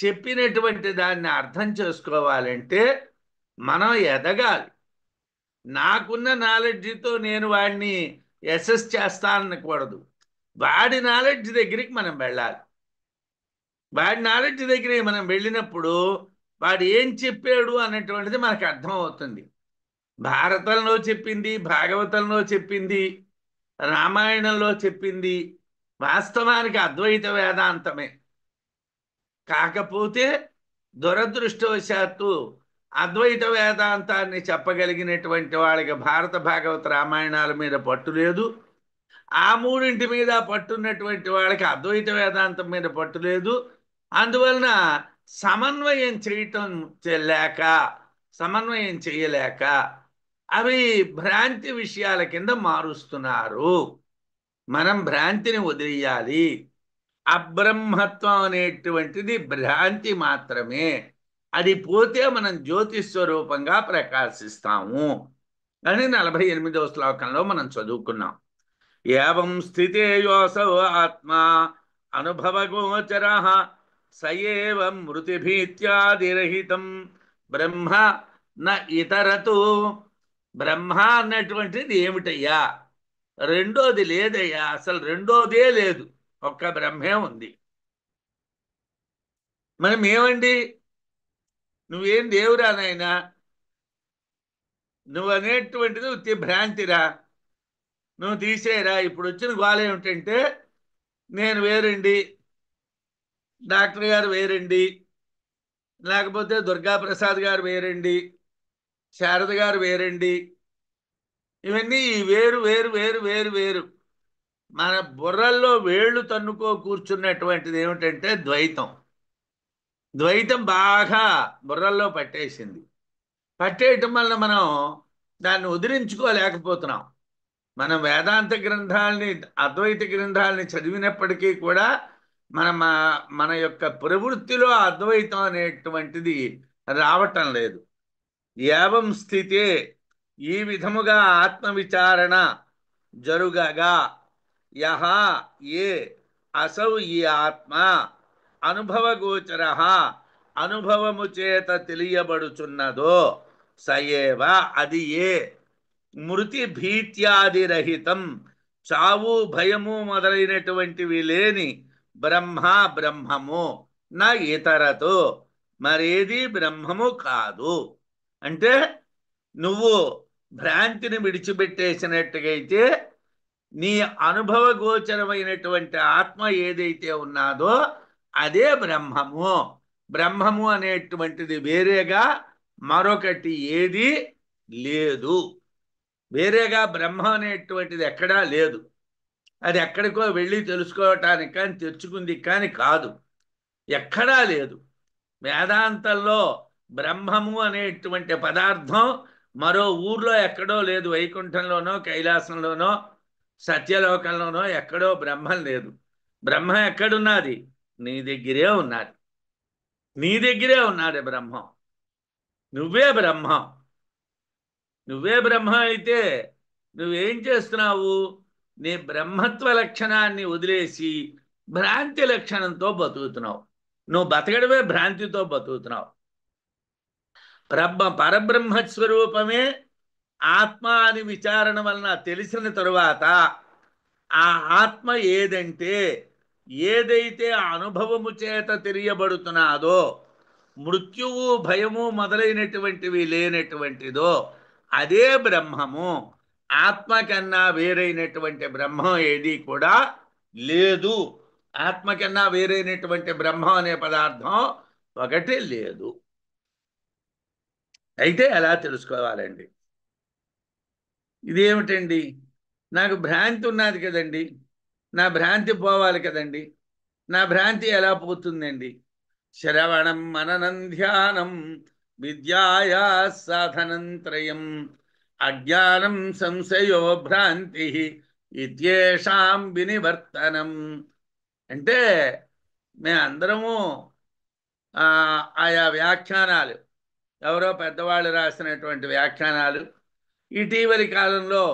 చెప్పినటువంటి దాన్ని అర్థం చేసుకోవాలంటే మనం ఎదగాలి. నాకున్న నాలెడ్జ్తో నేను వాడిని అసెస్ చేస్తానకూడదు. వాడి నాలెడ్జ్ దగ్గరికి మనం వెళ్ళాలి. వాడి నాలెడ్జ్ దగ్గరికి మనం వెళ్ళినప్పుడు వాడు ఏం చెప్పాడు అన్నటువంటిది మనకు అర్థం అవుతుంది. భారతంలో చెప్పింది, భాగవతంలో చెప్పింది, రామాయణంలో చెప్పింది వాస్తవానికి అద్వైత వేదాంతమే. కాకపోతే దురదృష్టవశాత్తు అద్వైత వేదాంతాన్ని చెప్పగలిగినటువంటి వాళ్ళకి భారత భాగవత రామాయణాల మీద పట్టు లేదు. ఆ మూడింటి మీద పట్టున్నటువంటి వాళ్ళకి అద్వైత వేదాంతం మీద పట్టు లేదు. అందువలన సమన్వయం చేయటం లేక, సమన్వయం చేయలేక అవి భ్రాంతి విషయాల కింద మారుస్తున్నారు. మనం భ్రాంతిని వదిలేయాలి. అబ్రహ్మత్వం అనేటువంటిది భ్రాంతి మాత్రమే. అది పోతే మనం జ్యోతి స్వరూపంగా ప్రకాశిస్తాము అని 48వ శ్లోకంలో మనం చదువుకున్నాం. ఏవం స్థితే యోసో ఆత్మా అనుభవగోచర సయేవ మృతిభీత్యాదిరహితం బ్రహ్మ న ఇతరతు. బ్రహ్మ అన్నటువంటిది ఏమిటయ్యా? రెండోది లేదయ్యా, అసలు రెండోదే లేదు, ఒక్క బ్రహ్మే ఉంది. మనం ఏమండి, నువ్వేం దేవురా నాయనా, నువ్వు అనేటువంటిది ఉత్తి భ్రాంతిరా, నువ్వు తీసేరా. ఇప్పుడు వచ్చిన గోల ఏమిటంటే నేను వేరండి, డాక్టర్ గారు వేరండి, లేకపోతే దుర్గాప్రసాద్ గారు వేరండి, శారద గారు వేరండి, ఇవన్నీ వేరు వేరు వేరు వేరు వేరు. మన బుర్రల్లో వేళ్ళు తన్నుకో కూర్చున్నటువంటిది ఏమిటంటే ద్వైతం. ద్వైతం బాగా బుర్రల్లో పట్టేసింది. పట్టేయటం వలన మనం దాన్ని ఉదిరించుకోలేకపోతున్నాం. మనం వేదాంత గ్రంథాలని, అద్వైత గ్రంథాలని చదివినప్పటికీ కూడా మన యొక్క ప్రవృత్తిలో అద్వైతం అనేటువంటిది రావటం లేదు. ఏవం స్థితే, ఈ విధముగా ఆత్మవిచారణ జరుగగా, యహ ఏ అసౌ ఈ ఆత్మ అనుభవగోచర, అనుభవము చేత తెలియబడుచున్నదో, సయేవ అది ఏ మృతి భీత్యాదిరహితం, చావు భయము మొదలైనటువంటివి లేని బ్రహ్మ బ్రహ్మము, నా ఇతరతో మరేది బ్రహ్మము కాదు. అంటే నువ్వు భ్రాంతిని విడిచిపెట్టేసినట్టుగైతే నీ అనుభవ గోచరమైనటువంటి ఆత్మ ఏదైతే ఉన్నదో అదే బ్రహ్మము. బ్రహ్మము అనేటువంటిది వేరేగా మరొకటి ఏది లేదు. వేరేగా బ్రహ్మ అనేటువంటిది ఎక్కడా లేదు. అది ఎక్కడికో వెళ్ళి తెలుసుకోవటానికి కానీ తెచ్చుకుంది కానీ కాదు, ఎక్కడా లేదు. వేదాంతంలో బ్రహ్మము అనేటువంటి పదార్థం మరో ఊర్లో ఎక్కడో లేదు. వైకుంఠంలోనో, కైలాసంలోనో, సత్యలోకంలోనో ఎక్కడో బ్రహ్మం లేదు. బ్రహ్మ ఎక్కడున్నది? నీ దగ్గరే ఉన్నది. నీ దగ్గరే ఉన్నది బ్రహ్మం. నువ్వే బ్రహ్మం. నువ్వే బ్రహ్మ అయితే నువ్వేం చేస్తున్నావు? నీ బ్రహ్మత్వ లక్షణాన్ని వదిలేసి భ్రాంతి లక్షణంతో బతుకుతున్నావు. నువ్వు బతకడమే భ్రాంతితో బతుకుతున్నావు. పరబ్రహ్మస్వరూపమే ఆత్మ అని విచారణ వలన తెలిసిన తరువాత ఆ ఆత్మ ఏదంటే, ఏదైతే అనుభవము చేత తెలియబడుతున్నదో, మృత్యువు భయము మొదలైనటువంటివి లేనటువంటిదో అదే బ్రహ్మము. ఆత్మ కన్నా వేరైనటువంటి బ్రహ్మం ఏది కూడా లేదు. ఆత్మ కన్నా వేరైనటువంటి బ్రహ్మం అనే పదార్థం ఒకటి లేదు. అయితే ఎలా తెలుసుకోవాలండి? ఇదేమిటండి, నాకు భ్రాంతి ఉన్నది కదండి, నా భ్రాంతి పోవాలి కదండి. నా భ్రాంతి ఎలా పోతుందండి? శ్రవణం మననం ధ్యానం విద్యాయా సాధనం త్రయం అజ్ఞానం సంశయో భ్రాంతి ఇత్యేషాం వినివర్తనం. అంటే మేమందరము ఆయా వ్యాఖ్యానాలు, ఎవరో పెద్దవాళ్ళు రాసినటువంటి వ్యాఖ్యానాలు, ఇటీవలి కాలంలో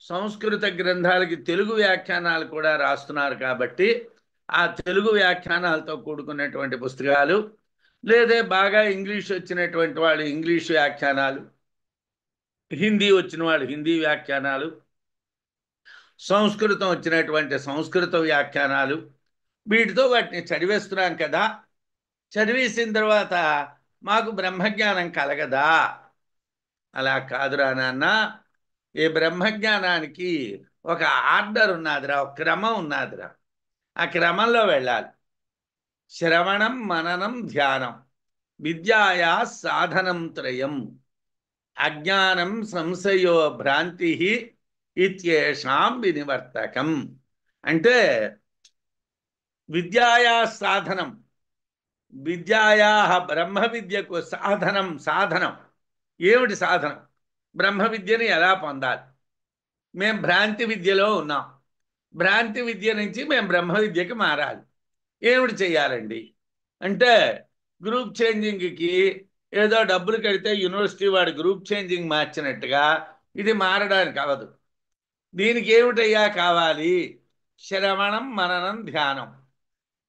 సంస్కృత గ్రంథాలకి తెలుగు వ్యాఖ్యానాలు కూడా రాస్తున్నారు కాబట్టి ఆ తెలుగు వ్యాఖ్యానాలతో కూడుకున్నటువంటి పుస్తకాలు, లేదే బాగా ఇంగ్లీష్ వచ్చినటువంటి వాళ్ళు ఇంగ్లీష్ వ్యాఖ్యానాలు, హిందీ వచ్చిన వాళ్ళు హిందీ వ్యాఖ్యానాలు, సంస్కృతం వచ్చినటువంటి సంస్కృత వ్యాఖ్యానాలు, వీటితో వాటిని చదివేస్తున్నాం కదా. చదివేసిన తర్వాత మాకు బ్రహ్మజ్ఞానం కలగదా? అలా కాదురా నాన్న. ఈ బ్రహ్మజ్ఞానానికి ఒక ఆర్డర్ ఉన్నదిరా, ఒక క్రమం ఉన్నదిరా. ఆ క్రమంలో వెళ్ళాలి. శ్రవణం, మననం, ధ్యానం, విద్యాయా సాధనం త్రయం, అజ్ఞానం సంశయో భ్రాంతి ఇత్యేషాం వినివర్తకం. అంటే విద్యాయా సాధనం, విద్యాయా బ్రహ్మ విద్యకు సాధనం. సాధనం ఏమిటి? సాధనం బ్రహ్మ విద్యని ఎలా పొందాలి? మేము భ్రాంతి విద్యలో ఉన్నాం. భ్రాంతి విద్య నుంచి మేము బ్రహ్మ విద్యకి మారాలి. ఏమిటి చెయ్యాలండి అంటే, గ్రూప్ చేంజింగ్కి ఏదో డబ్బులు కడితే యూనివర్సిటీ వాడు గ్రూప్ చేంజింగ్ మార్చినట్టుగా ఇది మారడానికి అవ్వదు. దీనికి ఏమిటయ్యా కావాలి? శ్రవణం, మననం, ధ్యానం.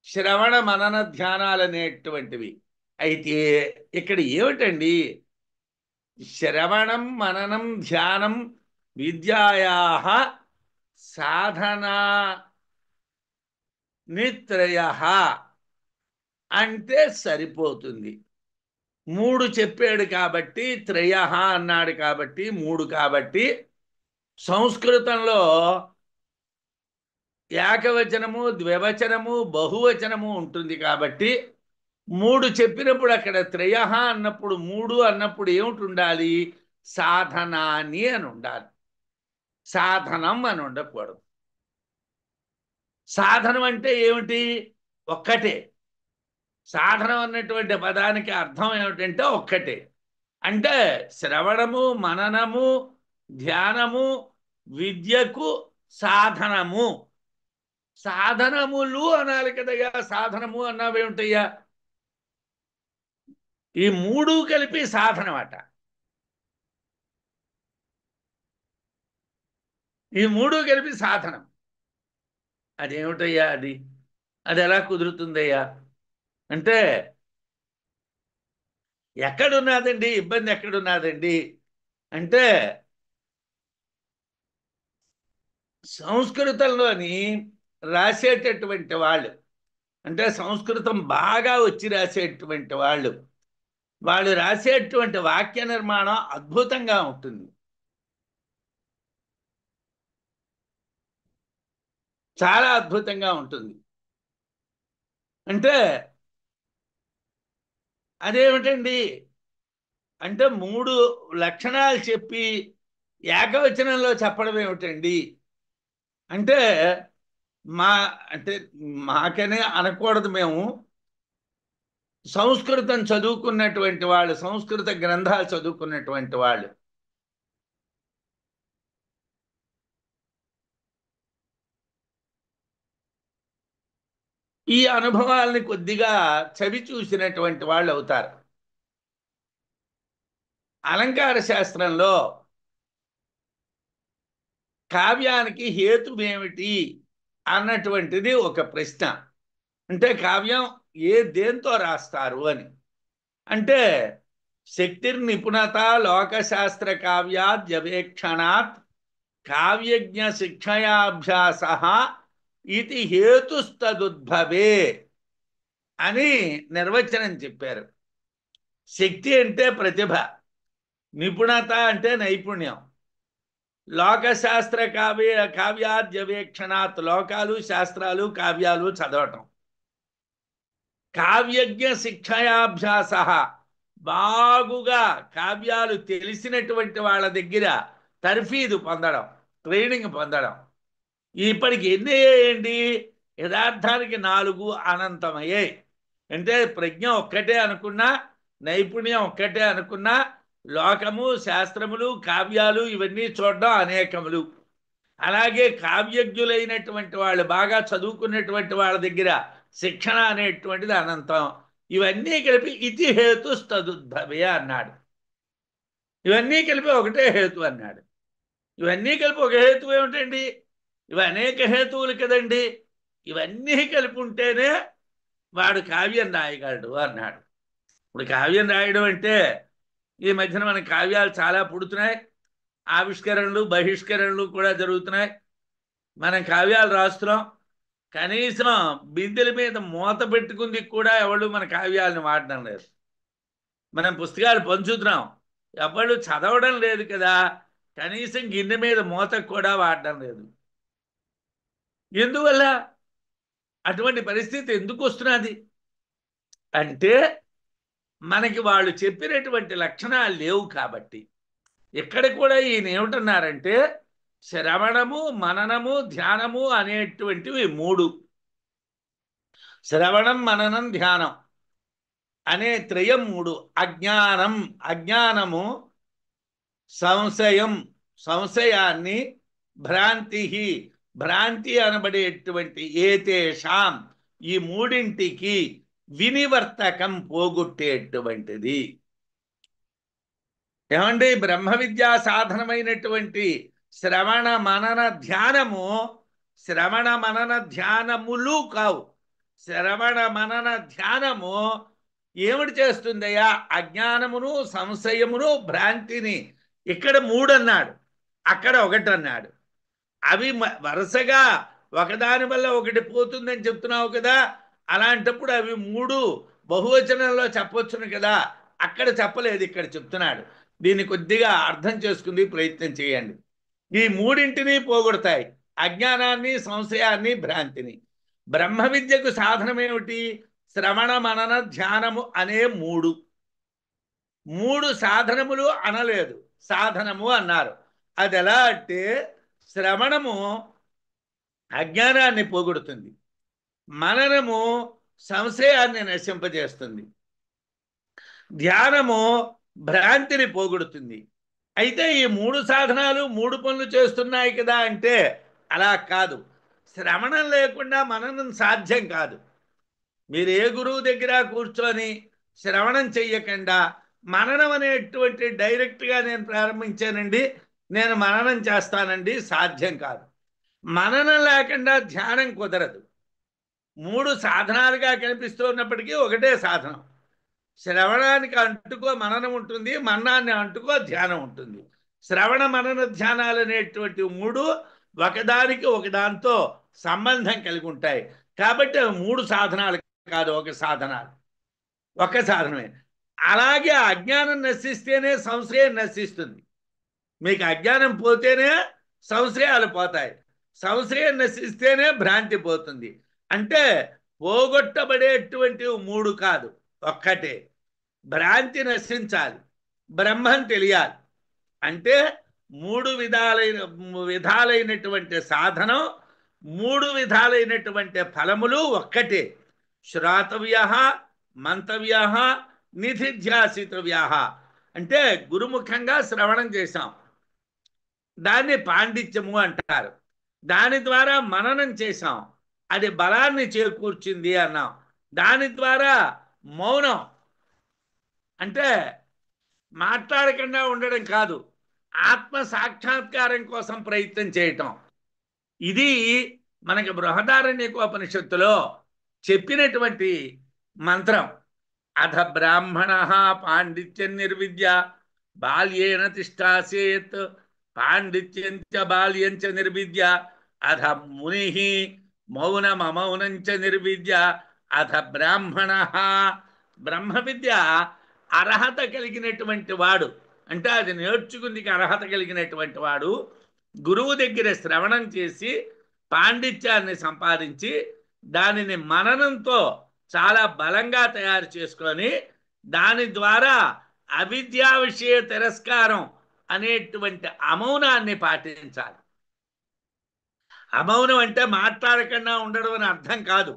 శ్రవణ మనన ధ్యానాలు అనేటువంటివి. అయితే ఇక్కడ ఏమిటండి? శ్రవణం, మననం, ధ్యానం విద్యాయా సాధనా నిత్రయ అంటే సరిపోతుంది. 3 చెప్పాడు కాబట్టి, త్రయ అన్నాడు కాబట్టి 3 కాబట్టి, సంస్కృతంలో ఏకవచనము, ద్వివచనము, బహువచనము ఉంటుంది కాబట్టి 3 చెప్పినప్పుడు అక్కడ త్రయ అన్నప్పుడు 3 అన్నప్పుడు ఏమిటి ఉండాలి? సాధనాన్ని అని ఉండాలి. సాధనం అని ఉండకూడదు. సాధనం అంటే ఏమిటి? ఒక్కటే. సాధనం అన్నటువంటి పదానికి అర్థం ఏమిటంటే ఒక్కటే. అంటే శ్రవణము, మననము, ధ్యానము విద్యకు సాధనము. సాధనములు అనాలి కదయ్యా. సాధనము అన్నావేమిటయ్యా? ఈ 3 కలిపి సాధనం అట. ఈ 3 కలిపి సాధనం. అదేమిటయ్యా? అది ఎలా కుదురుతుందయ్యా అంటే, ఎక్కడున్నదండి ఇబ్బంది? ఎక్కడున్నదండి అంటే, సంస్కృతంలోని రాసేటటువంటి వాళ్ళు, అంటే సంస్కృతం బాగా వచ్చి రాసేటువంటి వాళ్ళు, వాళ్ళు రాసేటువంటి వాక్య నిర్మాణం అద్భుతంగా ఉంటుంది. చాలా అద్భుతంగా ఉంటుంది. అంటే అదేమిటండి అంటే 3 లక్షణాలు చెప్పి ఏకవచనంలో చెప్పడం ఏమిటండి అంటే, మా అంటే మాకనే అనకూడదు. మేము సంస్కృతం చదువుకున్నటువంటి వాళ్ళు, సంస్కృత గ్రంథాలు చదువుకున్నటువంటి వాళ్ళు, ఈ అనుభవాల్ని కొద్దిగా చవి చూసినటువంటి వాళ్ళు అవుతారు. అలంకార శాస్త్రంలో కావ్యానికి హేతువేమిటి అన్నటువంటిది ఒక ప్రశ్న. అంటే కావ్యం దేంతో రాస్తారు అని. అంటే శక్తిర్నిపుణత లోకశాస్త్ర కావ్యాద్యవేక్షణాత్ కావ్యజ్ఞ శిక్షయాభ్యాస ఇది హేతుస్తదుద్భవే అని నిర్వచనం చెప్పారు. శక్తి అంటే ప్రతిభ, నిపుణత అంటే నైపుణ్యం, లోకశాస్త్ర కావ్యాద్యవేక్షణాత్ లోకాలు, శాస్త్రాలు, కావ్యాలు చదవటం, కావ్యజ్ఞ శిక్షయాభ్యాస బాగుగా కావ్యాలు తెలిసినటువంటి వాళ్ళ దగ్గర తర్ఫీదు పొందడం, ట్రైనింగ్ పొందడం. ఇప్పటికి ఎన్ని అయ్యాయండి? యథార్థానికి 4 అనంతమయ్యాయి. అంటే ప్రజ్ఞ ఒక్కటే అనుకున్నా, నైపుణ్యం ఒక్కటే అనుకున్నా, లోకము, శాస్త్రములు, కావ్యాలు ఇవన్నీ చూడడం అనేకములు. అలాగే కావ్యజ్ఞులైనటువంటి వాళ్ళు, బాగా చదువుకున్నటువంటి వాళ్ళ దగ్గర శిక్షణ అనేటువంటిది అనంతం. ఇవన్నీ కలిపి ఇతి హేతుస్తదుద్భవే అన్నాడు. ఇవన్నీ కలిపి ఒకటే హేతు అన్నాడు. ఇవన్నీ కలిపి ఒక హేతు ఏమిటండి? ఇవి అనేక హేతువులు కదండి. ఇవన్నీ కలిపి ఉంటేనే వాడు కావ్యం రాయగలడు అన్నాడు. ఇప్పుడు కావ్యం రాయడం అంటే ఈ మధ్యన మన కావ్యాలు చాలా పుడుతున్నాయి, ఆవిష్కరణలు బహిష్కరణలు కూడా జరుగుతున్నాయి. మనం కావ్యాలు రాస్తున్నాం, కనీసం బిందెల మీద మూత పెట్టుకుంది కూడా ఎవరు మన కావ్యాలను వాడడం లేదు. మనం పుస్తకాలు పంచుతున్నాం, ఎవరు చదవడం లేదు కదా, కనీసం గిన్నె మీద మూతకు కూడా వాడడం లేదు. ఎందువల్ల అటువంటి పరిస్థితి ఎందుకు వస్తున్నది అంటే మనకి వాళ్ళు చెప్పినటువంటి లక్షణాలు లేవు కాబట్టి. ఇక్కడ కూడా ఈయన ఏమిటన్నారంటే శ్రవణము, మననము, ధ్యానము అనేటువంటివి మూడు. శ్రవణం, మననం, ధ్యానం అనే త్రయం మూడు. అజ్ఞానము, సంశయం, సంశయాన్ని, భ్రాంతి అనబడేటువంటి ఏతేషాం ఈ మూడింటికి వినివర్తకం పోగొట్టేటువంటిది. ఏమండి, బ్రహ్మ విద్యా సాధనమైనటువంటి శ్రవణ మనన ధ్యానము శ్రవణ మనన ధ్యానములు కావు. శ్రవణ మనన ధ్యానము ఏమిటి చేస్తుందయ్యా? అజ్ఞానమును, సంశయమును, భ్రాంతిని. ఇక్కడ మూడు అన్నాడు, అక్కడ ఒకటి అన్నాడు. అవి వరుసగా ఒకదాని వల్ల ఒకటి పోతుందని చెప్తున్నావు కదా, అలాంటప్పుడు అవి మూడు బహువచనంలో చెప్పొచ్చును కదా, అక్కడ చెప్పలేదు, ఇక్కడ చెప్తున్నాడు. దీన్ని కొద్దిగా అర్థం చేసుకుని ప్రయత్నం చేయండి. ఈ మూడింటిని పోగొడతాయి, అజ్ఞానాన్ని, సంశయాన్ని, భ్రాంతిని. బ్రహ్మ విద్యకు సాధనం ఏమిటి? శ్రవణ మనన ధ్యానము అనే మూడు సాధనములు అనలేదు, సాధనము అన్నారు. అది ఎలా అంటే శ్రవణము అజ్ఞానాన్ని పోగొడుతుంది, మననము సంశయాన్ని నశింపజేస్తుంది, ధ్యానము భ్రాంతిని పోగొడుతుంది. అయితే ఈ మూడు సాధనాలు మూడు పనులు చేస్తున్నాయి కదా అంటే అలా కాదు. శ్రవణం లేకుండా మననం సాధ్యం కాదు. మీరు ఏ గురువు దగ్గర కూర్చొని శ్రవణం చెయ్యకుండా మననం అనేటువంటి డైరెక్ట్గా నేను ప్రారంభించానండి, నేను మననం చేస్తానండి, సాధ్యం కాదు. మననం లేకుండా ధ్యానం కుదరదు. మూడు సాధనాలుగా కనిపిస్తున్నప్పటికీ ఒకటే సాధనం. శ్రవణానికి అంటుకో మననం ఉంటుంది, మన్నాన్ని అంటుకో ధ్యానం ఉంటుంది. శ్రవణ మనన ధ్యానాలు అనేటువంటి మూడు ఒకదానికి ఒకదాంతో సంబంధం కలిగి ఉంటాయి. కాబట్టి మూడు సాధనాలు కాదు, ఒక సాధనమే. అలాగే అజ్ఞానం నశిస్తేనే సంశయం నశిస్తుంది. మీకు అజ్ఞానం పోతేనే సంశయాలు పోతాయి, సంశయం నశిస్తేనే భ్రాంతి పోతుంది. అంటే పోగొట్టబడేటువంటివి మూడు కాదు, ఒక్కటే. భ్రాంతి నశించాలి, బ్రహ్మం తెలియాలి. అంటే మూడు విధాలైనటువంటి సాధనం, మూడు విధాలైనటువంటి ఫలములు ఒక్కటే. శ్రోతవ్య, మంతవ్య, నిధిధ్యాసితవ్య. అంటే గురుముఖంగా శ్రవణం చేశాం, దాన్ని పాండిత్యము అంటారు. దాని ద్వారా మననం చేశాం, అది బలాన్ని చేకూర్చింది అన్నాం. దాని ద్వారా మౌనం అంటే మాట్లాడకుండా ఉండడం కాదు, ఆత్మ సాక్షాత్కారం కోసం ప్రయత్నం చేయటం. ఇది మనకి బృహదారణ్యకోపనిషత్తులో చెప్పినటువంటి మంత్రం. అథ బ్రాహ్మణ పాండిత్యం నిర్విద్య బాల్యేన తిష్టాసేత్ పాండిత్యంచ బాల్యంచ నిర్విద్య అథ ముని మౌనమౌనంచ నిర్విద్య అథ బ్రాహ్మణ. బ్రహ్మ విద్య అర్హత కలిగినటువంటి వాడు, అంటే అది నేర్చుకుందికి అర్హత కలిగినటువంటి వాడు గురువు దగ్గర శ్రవణం చేసి పాండిత్యాన్ని సంపాదించి దానిని మననంతో చాలా బలంగా తయారు చేసుకొని దాని ద్వారా అవిద్యా విషయ తిరస్కారం అనేటువంటి అమౌనాన్ని పాటించాలి. అమౌనం అంటే మాట్లాడకుండా ఉండడం అని అర్థం కాదు.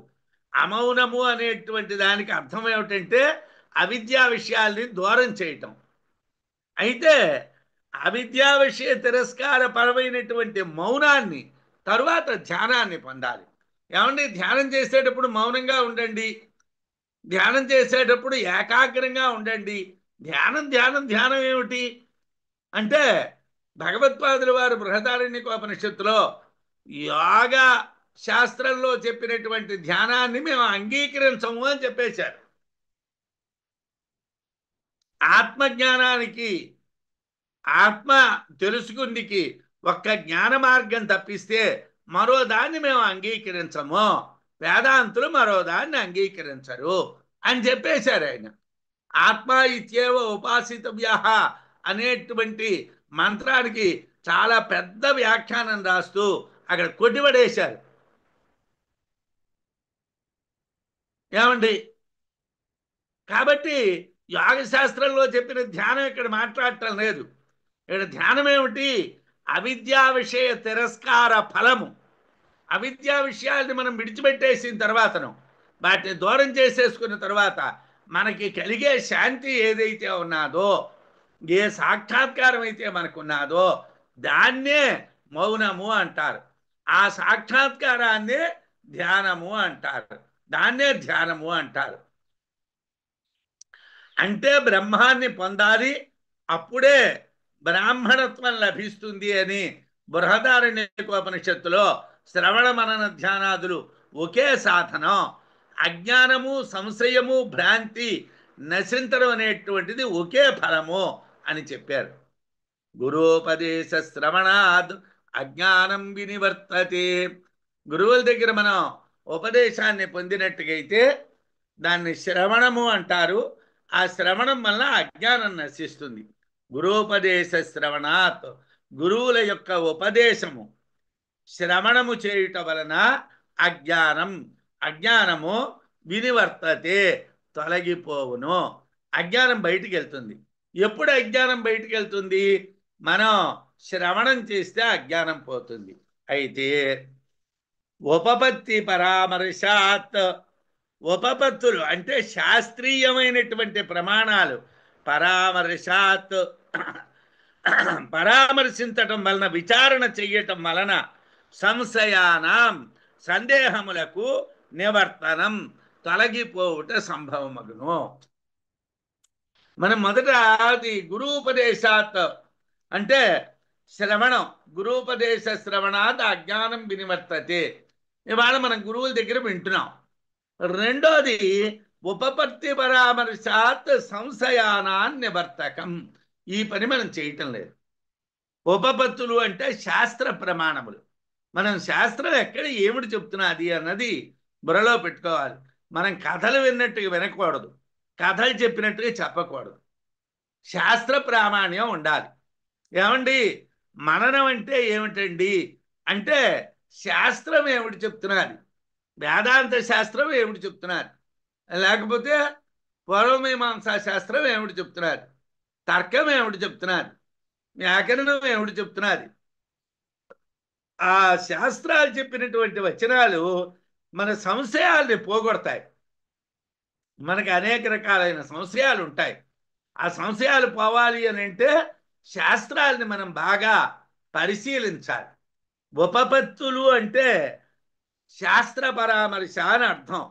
అమౌనము అనేటువంటి దానికి అర్థం ఏమిటంటే అవిద్యా విషయాల్ని దూరం చేయటం. అయితే అవిద్యా విషయ తిరస్కార పరమైనటువంటి మౌనాన్ని తరువాత ధ్యానాన్ని పొందాలి. ఏమండి, ధ్యానం చేసేటప్పుడు మౌనంగా ఉండండి, ధ్యానం చేసేటప్పుడు ఏకాగ్రంగా ఉండండి. ధ్యానం ఏమిటి అంటే భగవత్పాదుల వారు బృహదారణ్యకోపనిషత్తులో యోగా శాస్త్రంలో చెప్పినటువంటి ధ్యానాన్ని మేము అంగీకరించము అని చెప్పేశారు. ఆత్మజ్ఞానానికి ఆత్మ తెలుసుకుందికి ఒక్క జ్ఞాన మార్గం తప్పిస్తే మరో దాన్ని మేము అంగీకరించము, వేదాంతులు మరో దాన్ని అంగీకరించరు అని చెప్పేశారు ఆయన. ఆత్మ ఇత్యేవ ఉపాసితవ్య అనేటువంటి మంత్రానికి చాలా పెద్ద వ్యాఖ్యానం రాస్తూ అక్కడ కొట్టిపడేశారు. ఏమండి? కాబట్టి యోగ శాస్త్రంలో చెప్పిన ధ్యానం ఇక్కడ మాట్లాడటం లేదు. ఇక్కడ ధ్యానం ఏమిటి? అవిద్యా విషయ తిరస్కార ఫలము. అవిద్యా విషయాల్ని మనం విడిచిపెట్టేసిన తర్వాతను, వాటిని దూరం చేసేసుకున్న తర్వాత మనకి కలిగే శాంతి ఏదైతే ఉన్నదో, ఏ సాక్షాత్కారం అయితే మనకున్నదో దాన్నే మౌనము అంటారు. ఆ సాక్షాత్కారాన్నే ధ్యానము అంటారు. దాన్నే ధ్యానము అంటారు. అంటే బ్రహ్మాన్ని పొందాలి, అప్పుడే బ్రాహ్మణత్వం లభిస్తుంది అని బృహదారణ్యకోపనిషత్తులో శ్రవణ మనన ధ్యానాదులు ఒకే సాధనం. అజ్ఞానము, సంశయము, భ్రాంతి నశించడం అనేటువంటిది ఒకే ఫలము అని చెప్పారు. గురోపదేశ శ్రవణాద్ అజ్ఞానం వినివర్తతే. గురువుల దగ్గర మనం ఉపదేశాన్ని పొందినట్టుగైతే దాన్ని శ్రవణము అంటారు. ఆ శ్రవణం వల్ల అజ్ఞానం నశిస్తుంది. గురోపదేశ శ్రవణాత్, గురువుల యొక్క ఉపదేశము శ్రవణము చేయుట వలన అజ్ఞానము వినివర్తతే, తొలగిపోవును. అజ్ఞానం బయటికి వెళ్తుంది. ఎప్పుడు అజ్ఞానం బయటికి వెళ్తుంది? మనం శ్రవణం చేస్తే అజ్ఞానం పోతుంది. అయితే ఉపపత్తి పరామర్శాత్, ఉపపత్తులు అంటే శాస్త్రీయమైనటువంటి ప్రమాణాలు, పరామర్శాత్ పరామర్శించటం వలన, విచారణ చెయ్యటం వలన సంశయానాం సందేహములకు నివర్తనం తొలగిపోవుట సంభవమగును. మనం మొదట అది గురూపదేశాత్ అంటే శ్రవణం, గురూపదేశ శ్రవణాత్ అజ్ఞానం వినివర్తతే. ఇవాళ మనం గురువుల దగ్గర వింటున్నాం. రెండోది ఉపపత్తి పరామర్శాత్ సంశయానాన్ నివర్తకం. ఈ పని మనం చేయటం లేదు. ఉపపత్తులు అంటే శాస్త్ర ప్రమాణములు. మనం శాస్త్రం ఎక్కడ ఏమిటి చెప్తున్నది అన్నది బుర్రలో పెట్టుకోవాలి. మనం కథలు విన్నట్టుగా వినకూడదు, కథలు చెప్పినట్టుగా చెప్పకూడదు. శాస్త్ర ప్రామాణ్యం ఉండాలి. ఏమండి, మననం అంటే ఏమిటండి అంటే శాస్త్రం ఏమిటి చెప్తున్నది, వేదాంత శాస్త్రం ఏమిటి చెప్తున్నారు, లేకపోతే పూర్వమీమాంసా శాస్త్రం ఏమిటి చెప్తున్నారు, తర్కం ఏమిటి చెప్తున్నారు, వ్యాకరణం ఏమిటి చెప్తున్నది. ఆ శాస్త్రాలు చెప్పినటువంటి వచనాలు మన సంశయాల్ని పోగొడతాయి. మనకి అనేక రకాలైన సంశయాలు ఉంటాయి. ఆ సంశయాలు పోవాలి అని అంటే శాస్త్రాలని మనం బాగా పరిశీలించాలి. ఉపపత్తులు అంటే శాస్త్ర పరామర్శ అని అర్థం.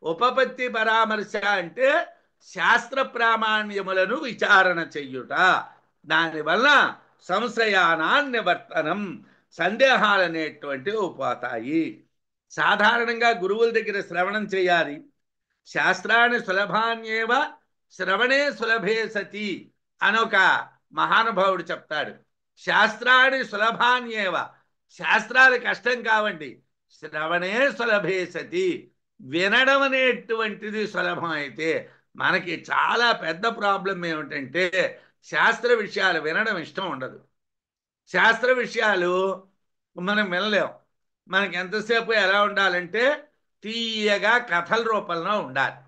ఉపపత్తి పరామర్శ అంటే శాస్త్ర ప్రామాణ్యములను విచారణ చెయ్యుట. దానివల్ల సంశయానాన్ నివర్తనం, సందేహాలు అనేటువంటివి పోతాయి. సాధారణంగా గురువుల దగ్గర శ్రవణం చేయాలి. శాస్త్రాన్ని సులభాన్యేవ శ్రవణే సులభే సతి అని ఒక మహానుభావుడు చెప్తాడు. శాస్త్రాన్ని సులభాన్యేవ, శాస్త్రాలు కష్టం కావండి, శ్రవణే సులభే సతి, వినడం అనేటువంటిది సులభం. అయితే మనకి చాలా పెద్ద ప్రాబ్లం ఏమిటంటే శాస్త్ర విషయాలు వినడం ఇష్టం ఉండదు. శాస్త్ర విషయాలు మనం వినలేం. మనకి ఎంతసేపు ఎలా ఉండాలంటే తీయగా కథల రూపంలో ఉండాలి.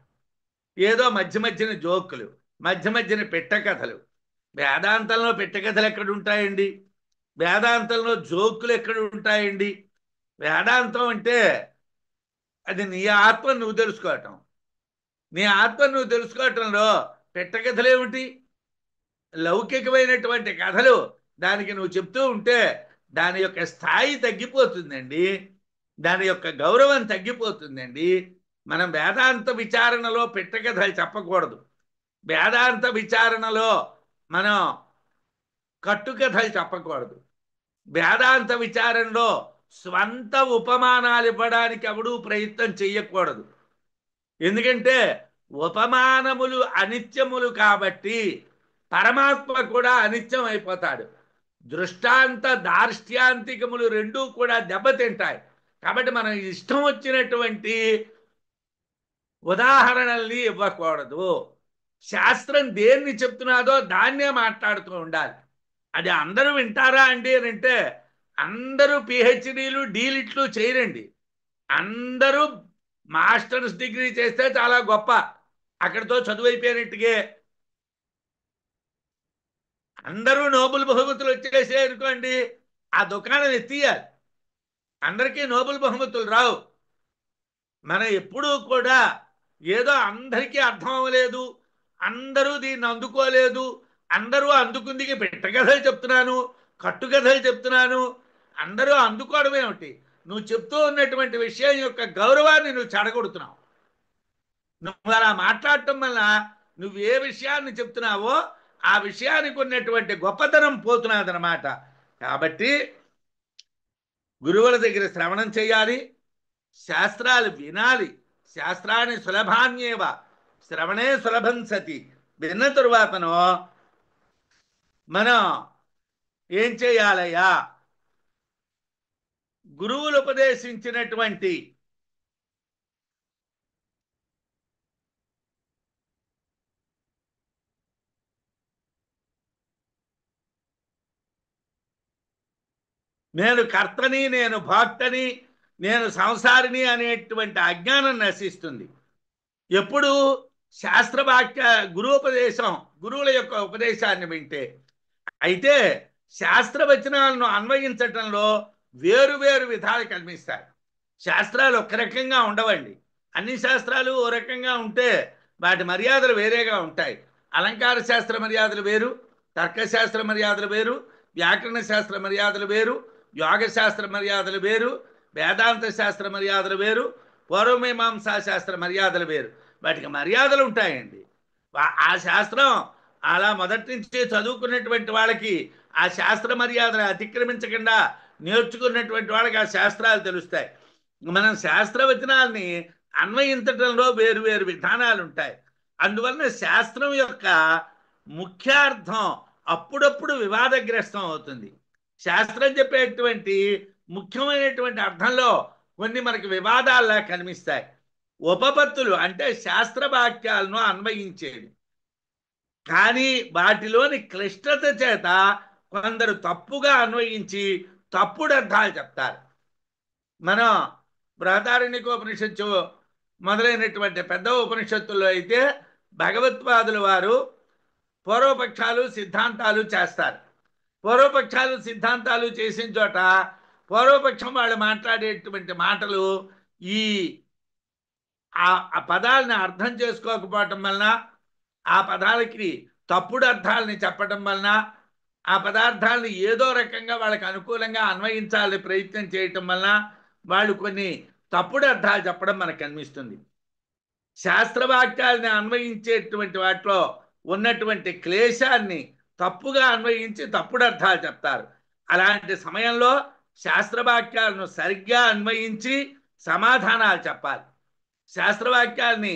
ఏదో మధ్య మధ్యన జోకులు, మధ్య మధ్యన పెట్ట కథలు. వేదాంతంలో పెట్ట కథలు ఎక్కడ ఉంటాయండి? వేదాంతంలో జోకులు ఎక్కడ ఉంటాయండి? వేదాంతం అంటే అది నీ ఆత్మ నువ్వు తెలుసుకోవటం. నీ ఆత్మ నువ్వు తెలుసుకోవటంలో పెట్ట కథలు ఏమిటి? లౌకికమైనటువంటి కథలు దానికి నువ్వు చెప్తూ ఉంటే దాని యొక్క స్థాయి తగ్గిపోతుందండి, దాని యొక్క గౌరవం తగ్గిపోతుందండి. మనం వేదాంత విచారణలో పెట్ట కథలు చెప్పకూడదు. వేదాంత విచారణలో మనం కట్టుకథలు చెప్పకూడదు. వేదాంత విచారణలో స్వంత ఉపమానాలు ఇవ్వడానికి ఎవడూ ప్రయత్నం చెయ్యకూడదు. ఎందుకంటే ఉపమానములు అనిత్యములు కాబట్టి పరమాత్మ కూడా అనిత్యం అయిపోతాడు. దృష్టాంత దార్ష్ట్యాంతికములు రెండూ కూడా దెబ్బతింటాయి. కాబట్టి మనం ఇష్టం వచ్చినటువంటి ఉదాహరణల్ని ఇవ్వకూడదు. శాస్త్రం దేన్ని చెప్తున్నాదో దాన్నే మాట్లాడుతూ ఉండాలి. అది అందరూ వింటారా అండి అని అంటే అందరూ పిహెచ్డీలు డీలిట్లు చేయరండి. అందరూ మాస్టర్స్ డిగ్రీ చేస్తే చాలా గొప్ప, అక్కడితో చదువు అయిపోయినట్టుగే. అందరూ నోబెల్ బహుమతులు వచ్చేసే అనుకోండి, ఆ దుకాణం ఎత్తియాలి. అందరికీ నోబెల్ బహుమతులు రావు. మనం ఎప్పుడూ కూడా ఏదో అందరికీ అర్థం అవ్వలేదు, అందరూ దీన్ని అందుకోలేదు, అందరూ అందుకుందికి పెట్టకథలు చెప్తున్నాను, కట్టుకథలు చెప్తున్నాను, అందరూ అందుకోవడం ఏమిటి? నువ్వు చెప్తూ ఉన్నటువంటి విషయం యొక్క గౌరవాన్ని నువ్వు చెడగొడుతున్నావు. నువ్వు అలా మాట్లాడటం వల్ల నువ్వు ఏ విషయాన్ని చెప్తున్నావో ఆ విషయానికి ఉన్నటువంటి గొప్పతనం పోతున్నదన్నమాట. కాబట్టి గురువుల దగ్గర శ్రవణం చేయాలి, శాస్త్రాలు వినాలి. శాస్త్రాన్ని సులభాన్యేవ శ్రవణే సులభం సతి. విన్న తరువాతను మనం ఏం చేయాలయ్యా? గురువులు ఉపదేశించినటువంటి నేను కర్తని, నేను భోక్తని, నేను సంసారిని అనేటువంటి అజ్ఞానం నశిస్తుంది. ఎప్పుడు? శాస్త్రవాక్య గురువుపదేశం, గురువుల యొక్క ఉపదేశాన్ని వింటే. అయితే శాస్త్రవచనాలను అన్వయించటంలో వేరు వేరు విధాలు కనిపిస్తాయి. శాస్త్రాలు ఒక రకంగా ఉండవండి. అన్ని శాస్త్రాలు ఓ రకంగా ఉంటే వాటి మర్యాదలు వేరేగా ఉంటాయి. అలంకార శాస్త్ర మర్యాదలు వేరు, తర్కశాస్త్ర మర్యాదలు వేరు, వ్యాకరణ శాస్త్ర మర్యాదలు వేరు, యోగ శాస్త్ర మర్యాదలు వేరు, వేదాంత శాస్త్ర మర్యాదలు వేరు, పూర్వమీమాంసా శాస్త్ర మర్యాదలు వేరు. వాటికి మర్యాదలు ఉంటాయండి. ఆ శాస్త్రం అలా మొదటి నుంచి చదువుకున్నటువంటి వాళ్ళకి ఆ శాస్త్ర మర్యాదను అతిక్రమించకుండా నేర్చుకున్నటువంటి వాళ్ళకి ఆ శాస్త్రాలు తెలుస్తాయి. మనం శాస్త్రవచనాల్ని అన్వయించడంలో వేరు వేరు విధానాలు ఉంటాయి. అందువలన శాస్త్రం యొక్క ముఖ్యార్థం అప్పుడప్పుడు వివాదగ్రస్తం అవుతుంది. శాస్త్రం చెప్పేటువంటి ముఖ్యమైనటువంటి అర్థంలో కొన్ని మనకి వివాదాల్లా కనిపిస్తాయి. ఉపపత్తులు అంటే శాస్త్ర వాక్యాలను అన్వయించేవి, కానీ వాటిలోని క్లిష్టత చేత కొందరు తప్పుగా అన్వయించి తప్పుడు అర్థాలు చెప్తారు. మనం బృహదారణ్యకోపనిషత్తు మొదలైనటువంటి పెద్ద ఉపనిషత్తుల్లో అయితే భగవత్పాదుల వారు పూర్వపక్షాలు సిద్ధాంతాలు చేస్తారు. పూర్వపక్షాలు సిద్ధాంతాలు చేసిన చోట పూర్వపక్షం వాళ్ళు మాట్లాడేటువంటి మాటలు ఈ ఆ పదాలని అర్థం చేసుకోకపోవటం వలన, ఆ పదాలకి తప్పుడు అర్థాలని చెప్పడం వలన, ఆ పదార్థాలను ఏదో రకంగా వాళ్ళకి అనుకూలంగా అన్వయించాలని ప్రయత్నం చేయటం వలన వాళ్ళు కొన్ని తప్పుడు అర్థాలు చెప్పడం మనకు కనిపిస్తుంది. శాస్త్రవాక్యాలని అన్వయించేటువంటి వాటిలో ఉన్నటువంటి క్లేశాన్ని తప్పుగా అన్వయించి తప్పుడు అర్థాలు చెప్తారు. అలాంటి సమయంలో శాస్త్రవాక్యాలను సరిగ్గా అన్వయించి సమాధానాలు చెప్పాలి. శాస్త్రవాక్యాల్ని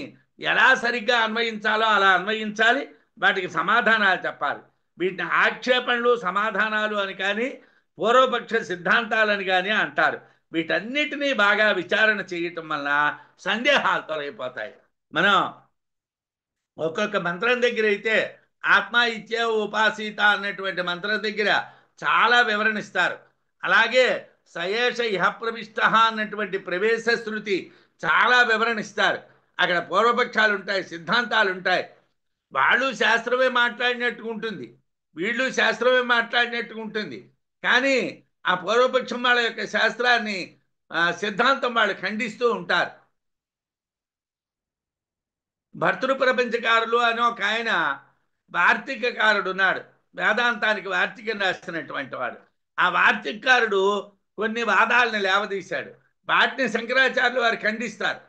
ఎలా సరిగ్గా అన్వయించాలో అలా అన్వయించాలి, వాటికి సమాధానాలు చెప్పాలి. వీటిని ఆక్షేపణలు సమాధానాలు అని కానీ పూర్వపక్ష సిద్ధాంతాలని కానీ అంటారు. వీటన్నిటినీ బాగా విచారణ చేయటం వల్ల సందేహాలు తొలగిపోతాయి. మనం ఒక్కొక్క మంత్రం దగ్గర అయితే ఆత్మ ఇత్యేవ ఉపాసీత అన్నటువంటి మంత్రం దగ్గర చాలా వివరణిస్తారు. అలాగే సయేష ఇహ ప్రవిష్ట అన్నటువంటి ప్రవేశ శృతి చాలా వివరణిస్తారు. అక్కడ పూర్వపక్షాలు ఉంటాయి, సిద్ధాంతాలు ఉంటాయి. వాళ్ళు శాస్త్రమే మాట్లాడినట్టుగా ఉంటుంది, వీళ్ళు శాస్త్రమే మాట్లాడినట్టుగా ఉంటుంది. కానీ ఆ పూర్వపక్షం వాళ్ళ యొక్క శాస్త్రాన్ని సిద్ధాంతం వాళ్ళు ఖండిస్తూ ఉంటారు. భర్తృ ప్రపంచకారులు అని ఒక ఆయన వార్తికకారుడు ఉన్నాడు, వేదాంతానికి వార్తికం రాస్తున్నటువంటి వాడు. ఆ వార్తికకారుడు కొన్ని వాదాలను లేవదీశాడు. వాటిని శంకరాచార్యులు వారు ఖండిస్తారు.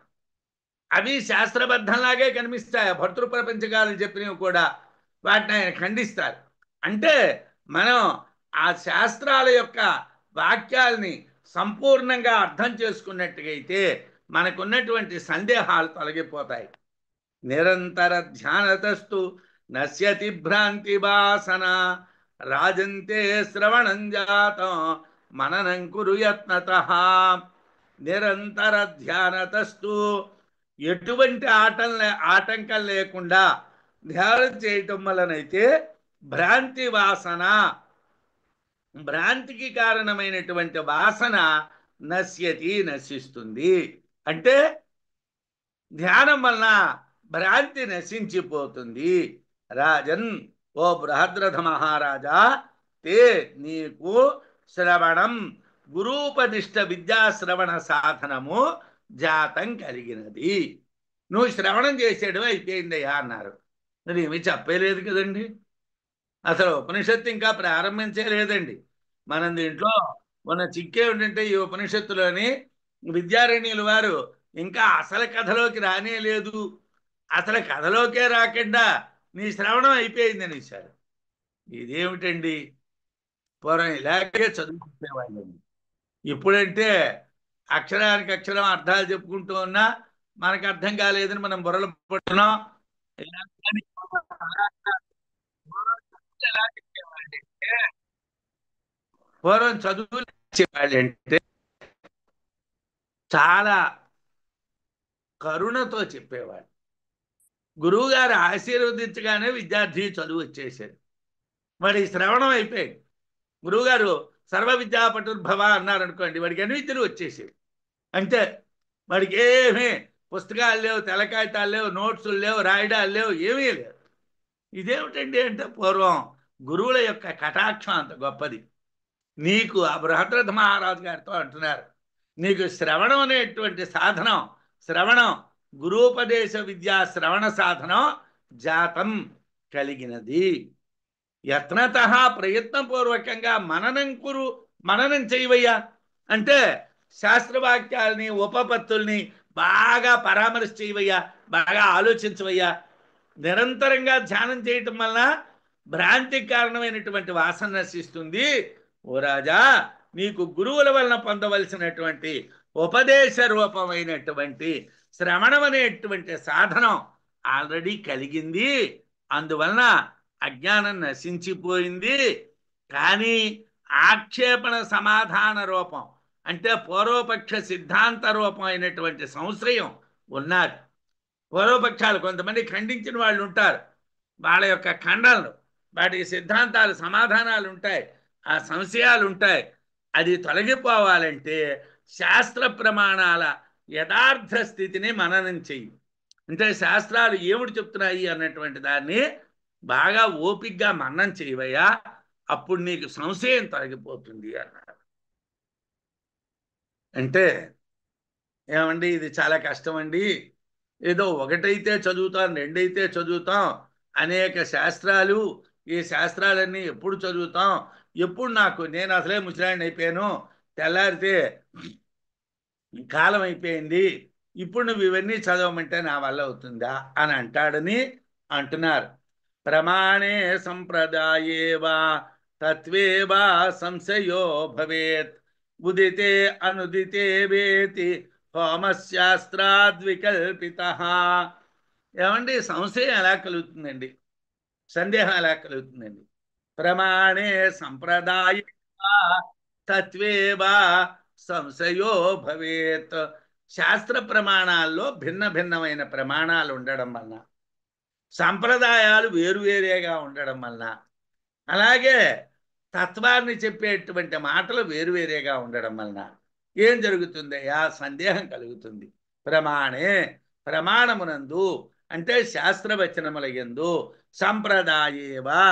అవి శాస్త్రబద్ధంలాగే కనిపిస్తాయి. భర్తృ ప్రపంచకారులు చెప్పినవి కూడా వాటిని ఆయన ఖండిస్తారు. అంటే మనం ఆ శాస్త్రాల యొక్క వాక్యాల్ని సంపూర్ణంగా అర్థం చేసుకున్నట్టుగైతే మనకున్నటువంటి సందేహాలు తొలగిపోతాయి. నిరంతర ధ్యానతస్తు నశ్యతి భ్రాంతి వాసన రాజంతే శ్రవణం జాతం మననం కురు యత్నతః నిరంతర ధ్యానతస్తు ఎటువంటి ఆటంకం లేకుండా ధ్యానం చేయటం వలనైతే భ్రాంతి వాసన భ్రాంతికి కారణమైనటువంటి వాసన నశ్యతి నశిస్తుంది. అంటే ధ్యానం వలన భ్రాంతి నశించిపోతుంది. రాజన్, ఓ బృహద్రథ మహారాజా, తే నీకు శ్రవణం గురూపదిష్ట విద్యాశ్రవణ సాధనము జాతం కలిగినది. నువ్వు శ్రవణం చేసేడు అయిపోయిందయ్యా అన్నారు. మరి ఏమీ చెప్పలేదు కదండి, అసలు ఉపనిషత్తు ఇంకా ప్రారంభించలేదండి. మనం దీంట్లో మన చిక్కే ఉంటుంటే ఈ ఉపనిషత్తులోని విద్యారణ్యుల వారు ఇంకా అసలు కథలోకి రానే లేదు, అసలు కథలోకే రాకుండా నీ శ్రవణం అయిపోయిందని ఇచ్చారు. ఇదేమిటండి, పూర్వం ఇలాగే చదువుకునేవాళ్ళండి. ఇప్పుడంటే అక్షరానికి అక్షరం అర్థాలు చెప్పుకుంటూ ఉన్నా మనకు అర్థం కాలేదని మనం బుర్రలు పడుతున్నాం. పూర్వం చదువులు చెప్పాలంటే చాలా కరుణతో చెప్పేవాడు. గురువు గారు ఆశీర్వదించగానే విద్యార్థి చదువు వచ్చేసాడు. వాడి శ్రవణం అయిపోయాడు. గురువుగారు సర్వ విద్యా పటుర్భవ అన్నారు అనుకోండి, వాడికి అన్ని విద్యలు వచ్చేసాడు. అంటే వాడికి ఏమీ పుస్తకాలు లేవు, తెల్లకాగితాలు లేవు, నోట్సులు లేవు, రాయడాలు లేవు, ఏమీ లేవు. ఇదేమిటండి అంటే పూర్వం గురువుల యొక్క కటాక్షం అంత గొప్పది. నీకు ఆ బృహద్రథ మహారాజు గారితో అంటున్నారు, నీకు శ్రవణం అనేటువంటి సాధనం, శ్రవణం గురూపదేశ విద్యా శ్రవణ సాధనం జాతం కలిగినది. యత్నత ప్రయత్నపూర్వకంగా మననం చేయవయ్యా. అంటే శాస్త్రవాక్యాలని ఉపపత్తుల్ని బాగా పరామర్శ చేయవయ్యా, బాగా ఆలోచించవయ్యా. నిరంతరంగా ధ్యానం చేయటం వలన భ్రాంతికి కారణమైనటువంటి వాసన నశిస్తుంది. ఓ రాజా, నీకు గురువుల వలన పొందవలసినటువంటి ఉపదేశ రూపమైనటువంటి శ్రవణం అనేటువంటి సాధనం ఆల్రెడీ కలిగింది. అందువలన అజ్ఞానం నశించిపోయింది. కానీ ఆక్షేపణ సమాధాన రూపం అంటే పూర్వపక్ష సిద్ధాంత రూపం అయినటువంటి సంశయం ఉన్నది. పూర్వపక్షాలు కొంతమంది ఖండించిన వాళ్ళు ఉంటారు, వాళ్ళ యొక్క ఖండనలు, వాటి సిద్ధాంతాలు సమాధానాలు ఉంటాయి, ఆ సంశయాలు ఉంటాయి. అది తొలగిపోవాలంటే శాస్త్ర ప్రమాణాల యథార్థ స్థితిని మననం చెయ్యి. అంటే శాస్త్రాలు ఏమిటి చెప్తున్నాయి అన్నటువంటి దాన్ని బాగా ఓపిగ్గా మననం చేయవయ్యా, అప్పుడు నీకు సంశయం తొలగిపోతుంది అన్నారు. అంటే ఏమండి, ఇది చాలా కష్టం అండి, ఏదో ఒకటైతే చదువుతాం, రెండైతే చదువుతాం, అనేక శాస్త్రాలు, ఈ శాస్త్రాలన్నీ ఎప్పుడు చదువుతాం, ఎప్పుడు నేను అసలే ముసలాడిని అయిపోయాను, తెల్లారితే కాలం అయిపోయింది, ఇప్పుడు నువ్వు ఇవన్నీ చదవమంటే నా వల్ల అవుతుందా అని అంటాడని అంటున్నారు. ప్రమాణే సంప్రదాయే వా తత్వే వా సంశయో భవేత్ ఉదితే అనుదితే వేతి హోమశాస్త్రాద్వికల్పిత. ఏమండి, సంశయం ఎలా కలుగుతుందండి, సందేహం ఎలా కలుగుతుందండి? ప్రమాణే సంప్రదాయ తత్వేవా సంశయో భవేత్. శాస్త్ర ప్రమాణాల్లో భిన్న భిన్నమైన ప్రమాణాలు ఉండడం వలన, సంప్రదాయాలు వేరువేరేగా ఉండడం వలన, అలాగే తత్వాన్ని చెప్పేటువంటి మాటలు వేరువేరేగా ఉండడం వలన ఏం జరుగుతుందయ్యా? సందేహం కలుగుతుంది. ప్రమాణే, ప్రమాణమునందు అంటే శాస్త్రవచనముల యందు, సంప్రదాయేవా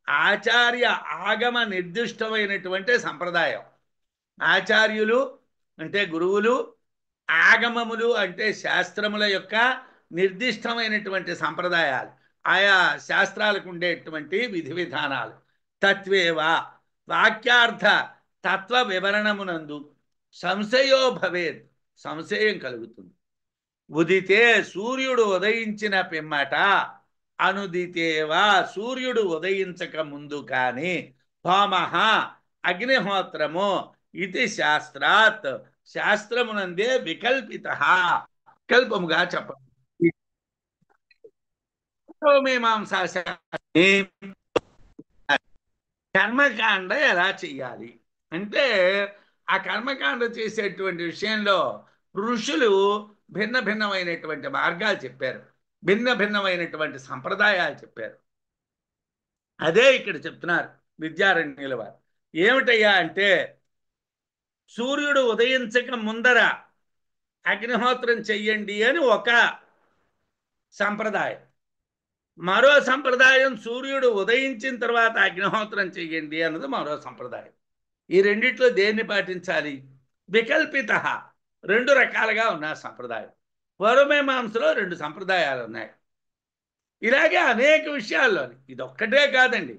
ఆచార్య ఆగమ నిర్దిష్టమైనటువంటి సంప్రదాయం, ఆచార్యులు అంటే గురువులు, ఆగమములు అంటే శాస్త్రముల యొక్క నిర్దిష్టమైనటువంటి సంప్రదాయాలు, ఆయా శాస్త్రాలకు ఉండేటువంటి విధి విధానాలు. తత్వేవా వాక్యార్థ తత్వ వివరణమునందు సంశయో భవేత్, సంశయం కలుగుతుంది. ఉదితే సూర్యుడు ఉదయించిన పిమ్మట, అనుదితేవా సూర్యుడు ఉదయించక ముందు కానీ, హోమః అగ్నిహోత్రము, ఇది శాస్త్రాత్ శాస్త్రమునందే వికల్పిత, వికల్పముగా చెప్పండి. మీమాంసా కర్మకాండ ఎలా చెయ్యాలి అంటే ఆ కర్మకాండ చేసేటువంటి విషయంలో ఋషులు భిన్న భిన్నమైనటువంటి మార్గాలు చెప్పారు, భిన్న భిన్నమైనటువంటి సంప్రదాయాలు చెప్పారు. అదే ఇక్కడ చెప్తున్నారు విద్యారణ్యుల వారు. ఏమిటయ్యా అంటే సూర్యుడు ఉదయించక ముందర అగ్నిహోత్రం చెయ్యండి అని ఒక సంప్రదాయం, మరో సంప్రదాయం సూర్యుడు ఉదయించిన తర్వాత అగ్నిహోత్రం చెయ్యండి అన్నది మరో సంప్రదాయం. ఈ రెండిట్లో దేన్ని పాటించాలి? వికల్పిత, రెండు రకాలుగా ఉన్న సంప్రదాయం. పూర్వమీమాంసలో రెండు సంప్రదాయాలు ఉన్నాయి. ఇలాగే అనేక విషయాల్లోని ఇదొక్కటే కాదండి.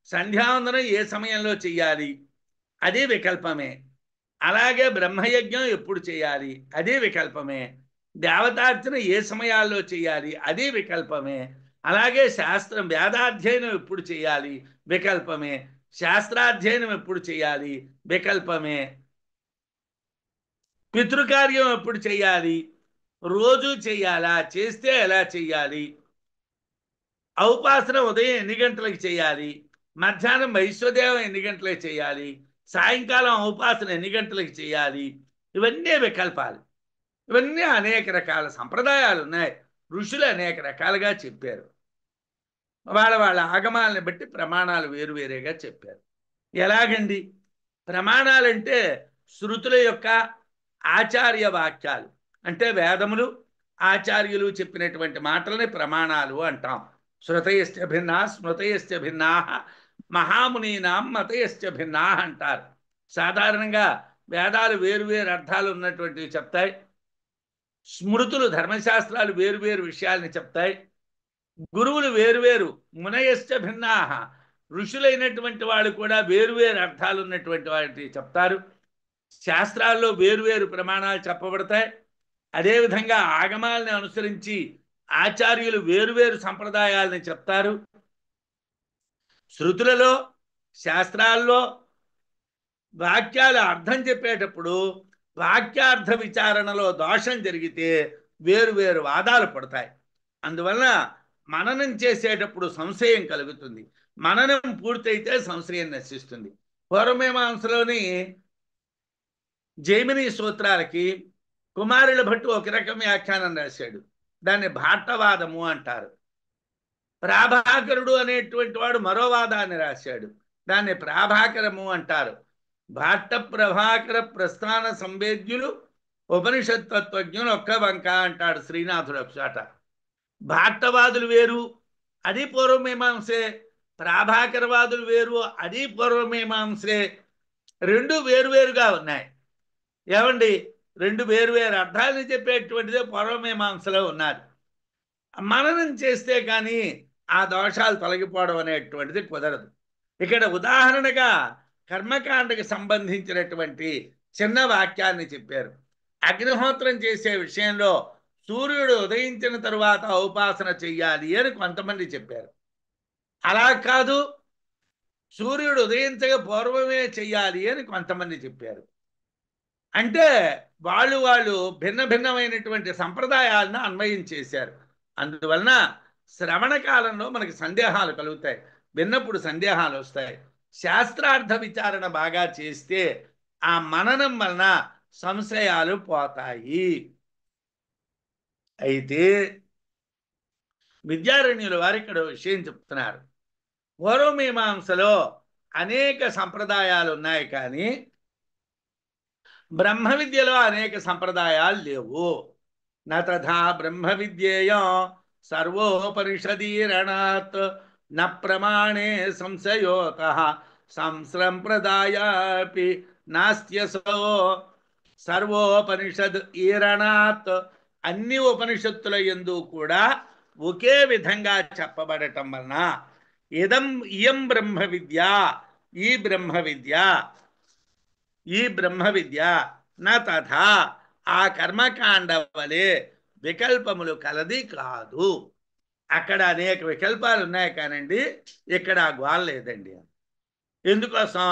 సంధ్యావందనం ఏ సమయంలో చెయ్యాలి అది వికల్పమే. అలాగే బ్రహ్మయజ్ఞం ఎప్పుడు చేయాలి అది వికల్పమే. దేవతార్చన ఏ సమయాల్లో చేయాలి అది వికల్పమే. అలాగే శాస్త్రం వేదాధ్యయనం ఎప్పుడు చేయాలి వికల్పమే. శాస్త్రాధ్యయనం ఎప్పుడు చేయాలి వికల్పమే. పితృకార్యం ఎప్పుడు చేయాలి, రోజు చేయాలా, చేస్తే ఎలా చేయాలి, ఔపాసన ఉదయం ఎన్ని గంటలకు చేయాలి, మధ్యాహ్నం వైశ్వదేవం ఎన్ని గంటలకు చేయాలి, సాయంకాలం ఔపాసన ఎన్ని గంటలకు చేయాలి, ఇవన్నీ వికల్పాలు. ఇవన్నీ అనేక రకాల సంప్రదాయాలు ఉన్నాయి. ఋషులు అనేక రకాలుగా చెప్పారు. వాళ్ళ వాళ్ళ ఆగమాలను బట్టి ప్రమాణాలు వేరువేరేగా చెప్పారు. ఎలాగండి? ప్రమాణాలంటే శృతుల యొక్క ఆచార్య వాక్యాలు, అంటే వేదములు ఆచార్యులు చెప్పినటువంటి మాటలని ప్రమాణాలు అంటాం. శృతయశ్చ భిన్నా స్మృతయశ్చ భిన్నా మహామునీనాం మతయశ్చ భిన్నా అంటారు. సాధారణంగా వేదాలు వేరువేరు అర్థాలు ఉన్నటువంటివి చెప్తాయి. స్మృతులు ధర్మశాస్త్రాలు వేరువేరు విషయాల్ని చెప్తాయి. గురువులు వేరువేరు, మునయశ్చ భిన్నా, ఋషులైనటువంటి వాళ్ళు కూడా వేరువేరు అర్థాలు ఉన్నటువంటి వాటి చెప్తారు. శాస్త్రాల్లో వేరువేరు ప్రమాణాలు చెప్పబడతాయి. అదేవిధంగా ఆగమాలని అనుసరించి ఆచార్యులు వేరువేరు సంప్రదాయాలని చెప్తారు. శృతులలో శాస్త్రాల్లో వాక్యాలు అర్థం చెప్పేటప్పుడు వాక్యార్థ విచారణలో దోషం జరిగితే వేరువేరు వాదాలు పడతాయి. అందువల్ల మననం చేసేటప్పుడు సంశయం కలుగుతుంది. మననం పూర్తయితే సంశయం నశిస్తుంది. పూర్వమీమాంసలోని జైమిని సూత్రాలకి కుమారుల భట్టు ఒక రకం వ్యాఖ్యానం రాశాడు. దాన్ని భాట్టవాదము అంటారు. ప్రాభాకరుడు అనేటువంటి వాడు మరో వాదాన్ని రాశాడు. దాన్ని ప్రాభాకరము అంటారు. భాట్ట ప్రభాకర ప్రస్థాన సంవేద్యులు ఉపనిషత్తత్వజ్ఞులు ఒక్క వంక అంటాడు శ్రీనాథుడు ఒకసాట. భాట్టవాదులు వేరు, అది పూర్వమీమాంసే. ప్రాభాకరవాదులు వేరు, అది పూర్వమీమాంసే. రెండు వేరువేరుగా ఉన్నాయి. ఏమండి? రెండు వేరువేరు అర్థాలు చెప్పేటువంటిదే పూర్వమీమాంసలో ఉన్నది. మననం చేస్తే కానీ ఆ దోషాలు తొలగిపోవడం అనేటువంటిది కుదరదు. ఇక్కడ ఉదాహరణగా కర్మకాండకి సంబంధించినటువంటి చిన్న వాక్యాన్ని చెప్పారు. అగ్నిహోత్రం చేసే విషయంలో సూర్యుడు ఉదయించిన తరువాత ఉపాసన చెయ్యాలి అని కొంతమంది చెప్పారు. అలా కాదు, సూర్యుడు ఉదయించక పూర్వమే చెయ్యాలి అని కొంతమంది చెప్పారు. అంటే వాళ్ళు భిన్న భిన్నమైనటువంటి సంప్రదాయాలను అన్వయం చేశారు. అందువలన శ్రవణ కాలంలో మనకి సందేహాలు కలుగుతాయి, విన్నప్పుడు సందేహాలు వస్తాయి. శాస్త్రార్థ విచారణ బాగా చేస్తే ఆ మననం వలన సంశయాలు పోతాయి. అయితే విద్యారణ్యుల వారు ఇక్కడ విషయం చెప్తున్నారు. పూర్వమీమాంసలో అనేక సంప్రదాయాలు ఉన్నాయి, కానీ బ్రహ్మ విద్యలో అనేక సంప్రదాయాలు లేవు. నథా బ్రహ్మ విద్యేయం సర్వోపనిషదీరణాత్ న ప్రమాణే సంశయోత సంప్రదాయాపి నాస్త్యసో. సర్వోపనిషద్ ఈరణాత్, అన్ని ఉపనిషత్తుల యందు కూడా ఒకే విధంగా చెప్పబడటం వలన ఇయం బ్రహ్మ విద్య, ఈ బ్రహ్మ విద్య, ఈ బ్రహ్మ విద్య నా తథా ఆ కర్మకాండ వలె వికల్పములు కలది కాదు. అక్కడ అనేక వికల్పాలు ఉన్నాయి కానండి, ఇక్కడ ఆ గోల లేదండి. ఎందుకోసం?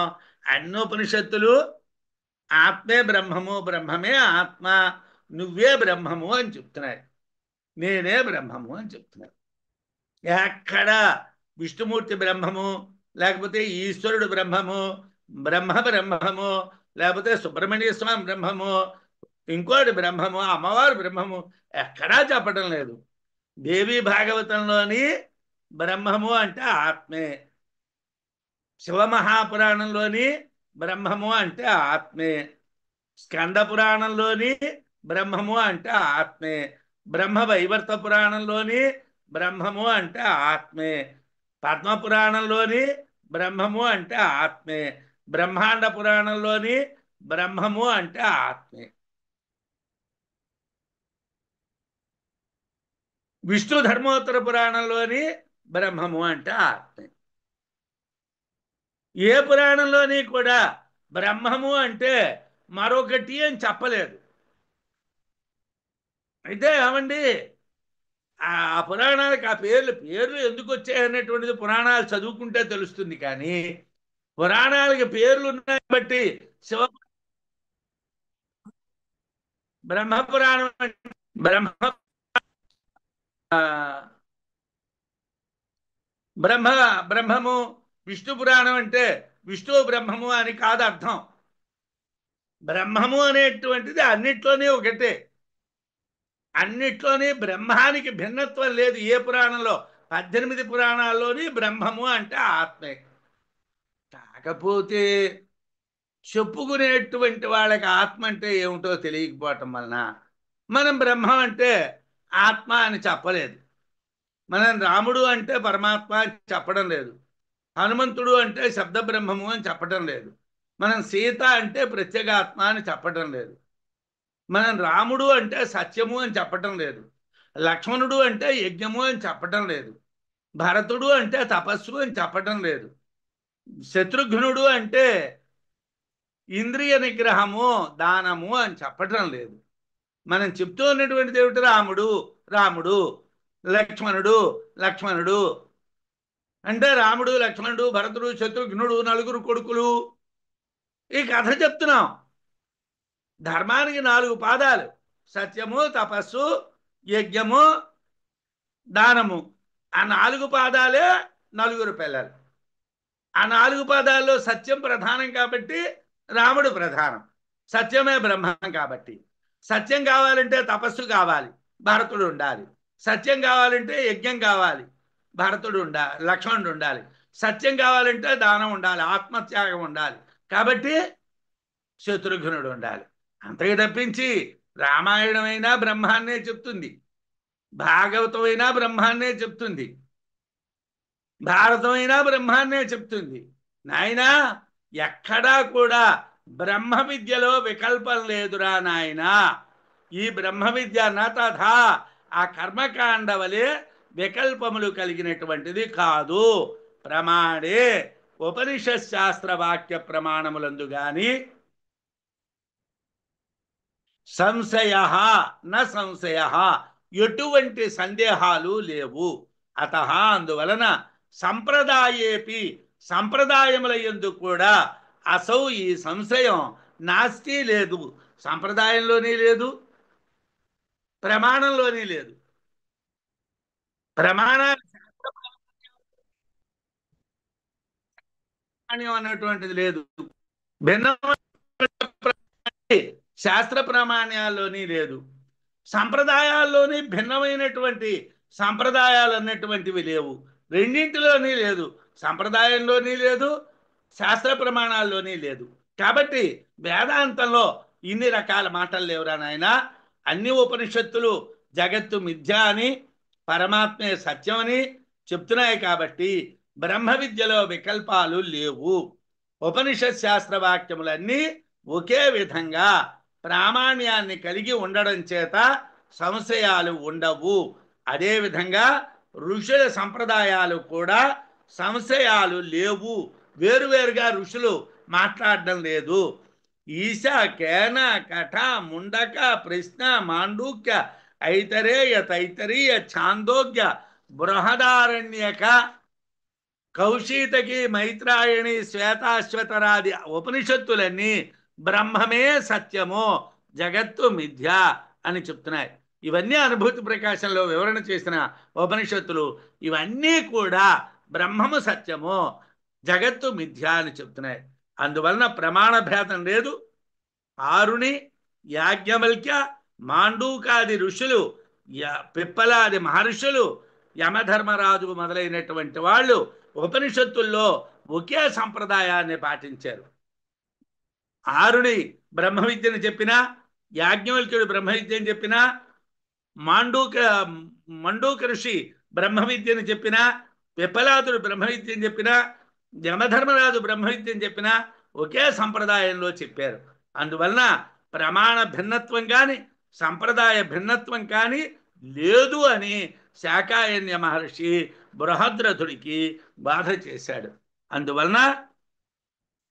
అన్ని ఉపనిషత్తులు ఆత్మే బ్రహ్మము, బ్రహ్మమే ఆత్మ, నువ్వే బ్రహ్మము అని చెప్తున్నాయి, నేనే బ్రహ్మము అని చెప్తున్నాయి. ఎక్కడ విష్ణుమూర్తి బ్రహ్మము, లేకపోతే ఈశ్వరుడు బ్రహ్మము, బ్రహ్మము, లేకపోతే సుబ్రహ్మణ్య స్వామి బ్రహ్మము, ఇంకోటి బ్రహ్మము, అమ్మవారు బ్రహ్మము ఎక్కడా చెప్పడం లేదు. దేవి భాగవతంలోని బ్రహ్మము అంటే ఆత్మే, శివమహాపురాణంలోని బ్రహ్మము అంటే ఆత్మే, స్కంద పురాణంలోని బ్రహ్మము అంటే ఆత్మే, బ్రహ్మ వైవర్త పురాణంలోని బ్రహ్మము అంటే ఆత్మే, పద్మ పురాణంలోని బ్రహ్మము అంటే ఆత్మే, బ్రహ్మాండ పురాణంలోని బ్రహ్మము అంటే ఆత్మే, విష్ణు ధర్మోత్తర పురాణంలోని బ్రహ్మము అంటే ఆత్మే. ఏ పురాణంలోని కూడా బ్రహ్మము అంటే మరొకటి అని చెప్పలేదు. అయితే ఏమండి, ఆ పురాణాలకు ఆ పేర్లు ఎందుకు వచ్చాయనేటువంటిది పురాణాలు చదువుకుంటే తెలుస్తుంది. కానీ పురాణాలకి పేర్లు ఉన్నాయి బట్టి శివ బ్రహ్మపురాణం బ్రహ్మ బ్రహ్మ బ్రహ్మము, విష్ణు పురాణం అంటే విష్ణు బ్రహ్మము అని కాదు అర్థం. బ్రహ్మము అనేటువంటిది అన్నిట్లోనే ఒకటే, అన్నిట్లోనే బ్రహ్మానికి భిన్నత్వం లేదు. ఏ పురాణంలో 18 పురాణాల్లోని బ్రహ్మము అంటే ఆత్మే. కాకపోతే చెప్పుకునేటువంటి వాళ్ళకి ఆత్మ అంటే ఏమిటో తెలియకపోవటం వలన మనం బ్రహ్మం అంటే ఆత్మ అని చెప్పలేదు. మనం రాముడు అంటే పరమాత్మ అని చెప్పడం లేదు, హనుమంతుడు అంటే శబ్ద బ్రహ్మము అని చెప్పడం లేదు, మనం సీత అంటే ప్రత్యేగాత్మ అని చెప్పడం లేదు, మనం రాముడు అంటే సత్యము అని చెప్పటం లేదు, లక్ష్మణుడు అంటే యజ్ఞము అని చెప్పటం లేదు, భరతుడు అంటే తపస్సు అని చెప్పటం లేదు, శత్రుఘ్నుడు అంటే ఇంద్రియ నిగ్రహము దానము అని చెప్పటం లేదు. మనం చెప్తూ ఉన్నటువంటిది ఏమిటి? రాముడు రాముడు, లక్ష్మణుడు లక్ష్మణుడు అంటే రాముడు లక్ష్మణుడు భరతుడు శత్రుఘ్నుడు నలుగురు కొడుకులు. ఈ కథ చెప్తున్నాం. ధర్మానికి 4 పాదాలు: సత్యము, తపస్సు, యజ్ఞము, దానము. ఆ 4 పాదాలే నలుగురు పిల్లలు. ఆ 4 పాదాల్లో సత్యం ప్రధానం కాబట్టి రాముడు ప్రధానం. సత్యమే బ్రహ్మం కాబట్టి. సత్యం కావాలంటే తపస్సు కావాలి, భరతుడు ఉండాలి. సత్యం కావాలంటే యజ్ఞం కావాలి, భరతుడు ఉండాలి, లక్ష్మణుడు ఉండాలి. సత్యం కావాలంటే దానం ఉండాలి, ఆత్మత్యాగం ఉండాలి, కాబట్టి శత్రుఘ్నుడు ఉండాలి. అంతకు తప్పించి రామాయణమైనా బ్రహ్మాన్నే చెప్తుంది, భాగవతమైనా బ్రహ్మాన్నే చెప్తుంది, భారతమైనా బ్రహ్మాన్నే చెప్తుంది. నాయనా, ఎక్కడా కూడా బ్రహ్మ విద్యలో వికల్పం లేదురా నాయనా. ఈ బ్రహ్మ విద్య నతథా ఆ కర్మకాండ వలె వికల్పములు కలిగినటువంటిది కాదు. ప్రమాణే ఉపనిషత్ శాస్త్ర వాక్య ప్రమాణములందు గాని సంశయ న సంశయ, ఎటువంటి సందేహాలు లేవు. అత అందువలన సంప్రదాయేపి సంప్రదాయముల యందు కూడా అసౌ ఈ సంశయం నాస్తి లేదు. సంప్రదాయంలోనే లేదు, ప్రమాణంలోనే లేదు. ప్రమాణాలు అన్నటువంటిది లేదు, భిన్నమైన శాస్త్ర ప్రామాణ్యాల్లోని లేదు, సంప్రదాయాల్లోని భిన్నమైనటువంటి సంప్రదాయాలు అన్నటువంటివి లేవు. రెండింటిలోని లేదు, సంప్రదాయంలోని లేదు, శాస్త్ర ప్రమాణాల్లోని లేదు. కాబట్టి వేదాంతంలో ఇన్ని రకాల మాటలు లేవురా నాయన. అన్ని ఉపనిషత్తులు జగత్తు మిథ్య అని, పరమాత్మే సత్యం అని చెప్తున్నాయి. కాబట్టి బ్రహ్మ విద్యలో వికల్పాలు లేవు. ఉపనిషత్ శాస్త్ర వాక్యములన్నీ ఒకే విధంగా ప్రామాణ్యాన్ని కలిగి ఉండడం చేత సంశయాలు ఉండవు. అదేవిధంగా ఋషుల సంప్రదాయాలు కూడా సంశయాలు లేవు. వేరువేరుగా ఋషులు మాట్లాడడం లేదు. ఈశ, కేన, కఠ, ముండక, ప్రశ్న, మాండూక్య, ఐతరేయ, తైతరీయ, ఛాందోగ్య, బృహదారణ్యక, కౌశీతకి, మైత్రాయణి, శ్వేతాశ్వతరాది ఉపనిషత్తులన్నీ బ్రహ్మమే సత్యము, జగత్తు మిథ్య అని చెప్తున్నాయి. ఇవన్నీ అనుభూతి ప్రకాశంలో వివరణ చేసిన ఉపనిషత్తులు ఇవన్నీ కూడా బ్రహ్మము సత్యము, జగత్తు మిథ్య అని చెప్తున్నాయి. అందువలన ప్రమాణ భేదం లేదు. ఆరుని, యాజ్ఞవల్క్య, మాండూకాది ఋషులు, పిప్పలాది మహర్షులు, యమధర్మరాజు మొదలైనటువంటి వాళ్ళు ఉపనిషత్తుల్లో ఒకే సంప్రదాయాన్ని పాటించారు. ఆరుని బ్రహ్మ విద్యను చెప్పినా, యాజ్ఞవల్క్యుడు బ్రహ్మ విద్యను చెప్పినా, మండూక ఋషి బ్రహ్మ విద్యను చెప్పినా, పిప్పలాదుడు బ్రహ్మ విద్యను చెప్పినా, యమధర్మరాజు బ్రహ్మ విద్యను చెప్పినా ఒకే సంప్రదాయంలో చెప్పారు. అందువలన ప్రమాణ భిన్నత్వం కానీ సంప్రదాయ భిన్నత్వం కానీ లేదు అని శాకాయన్య మహర్షి బృహద్రథుడికి బాధ చేశాడు. అందువలన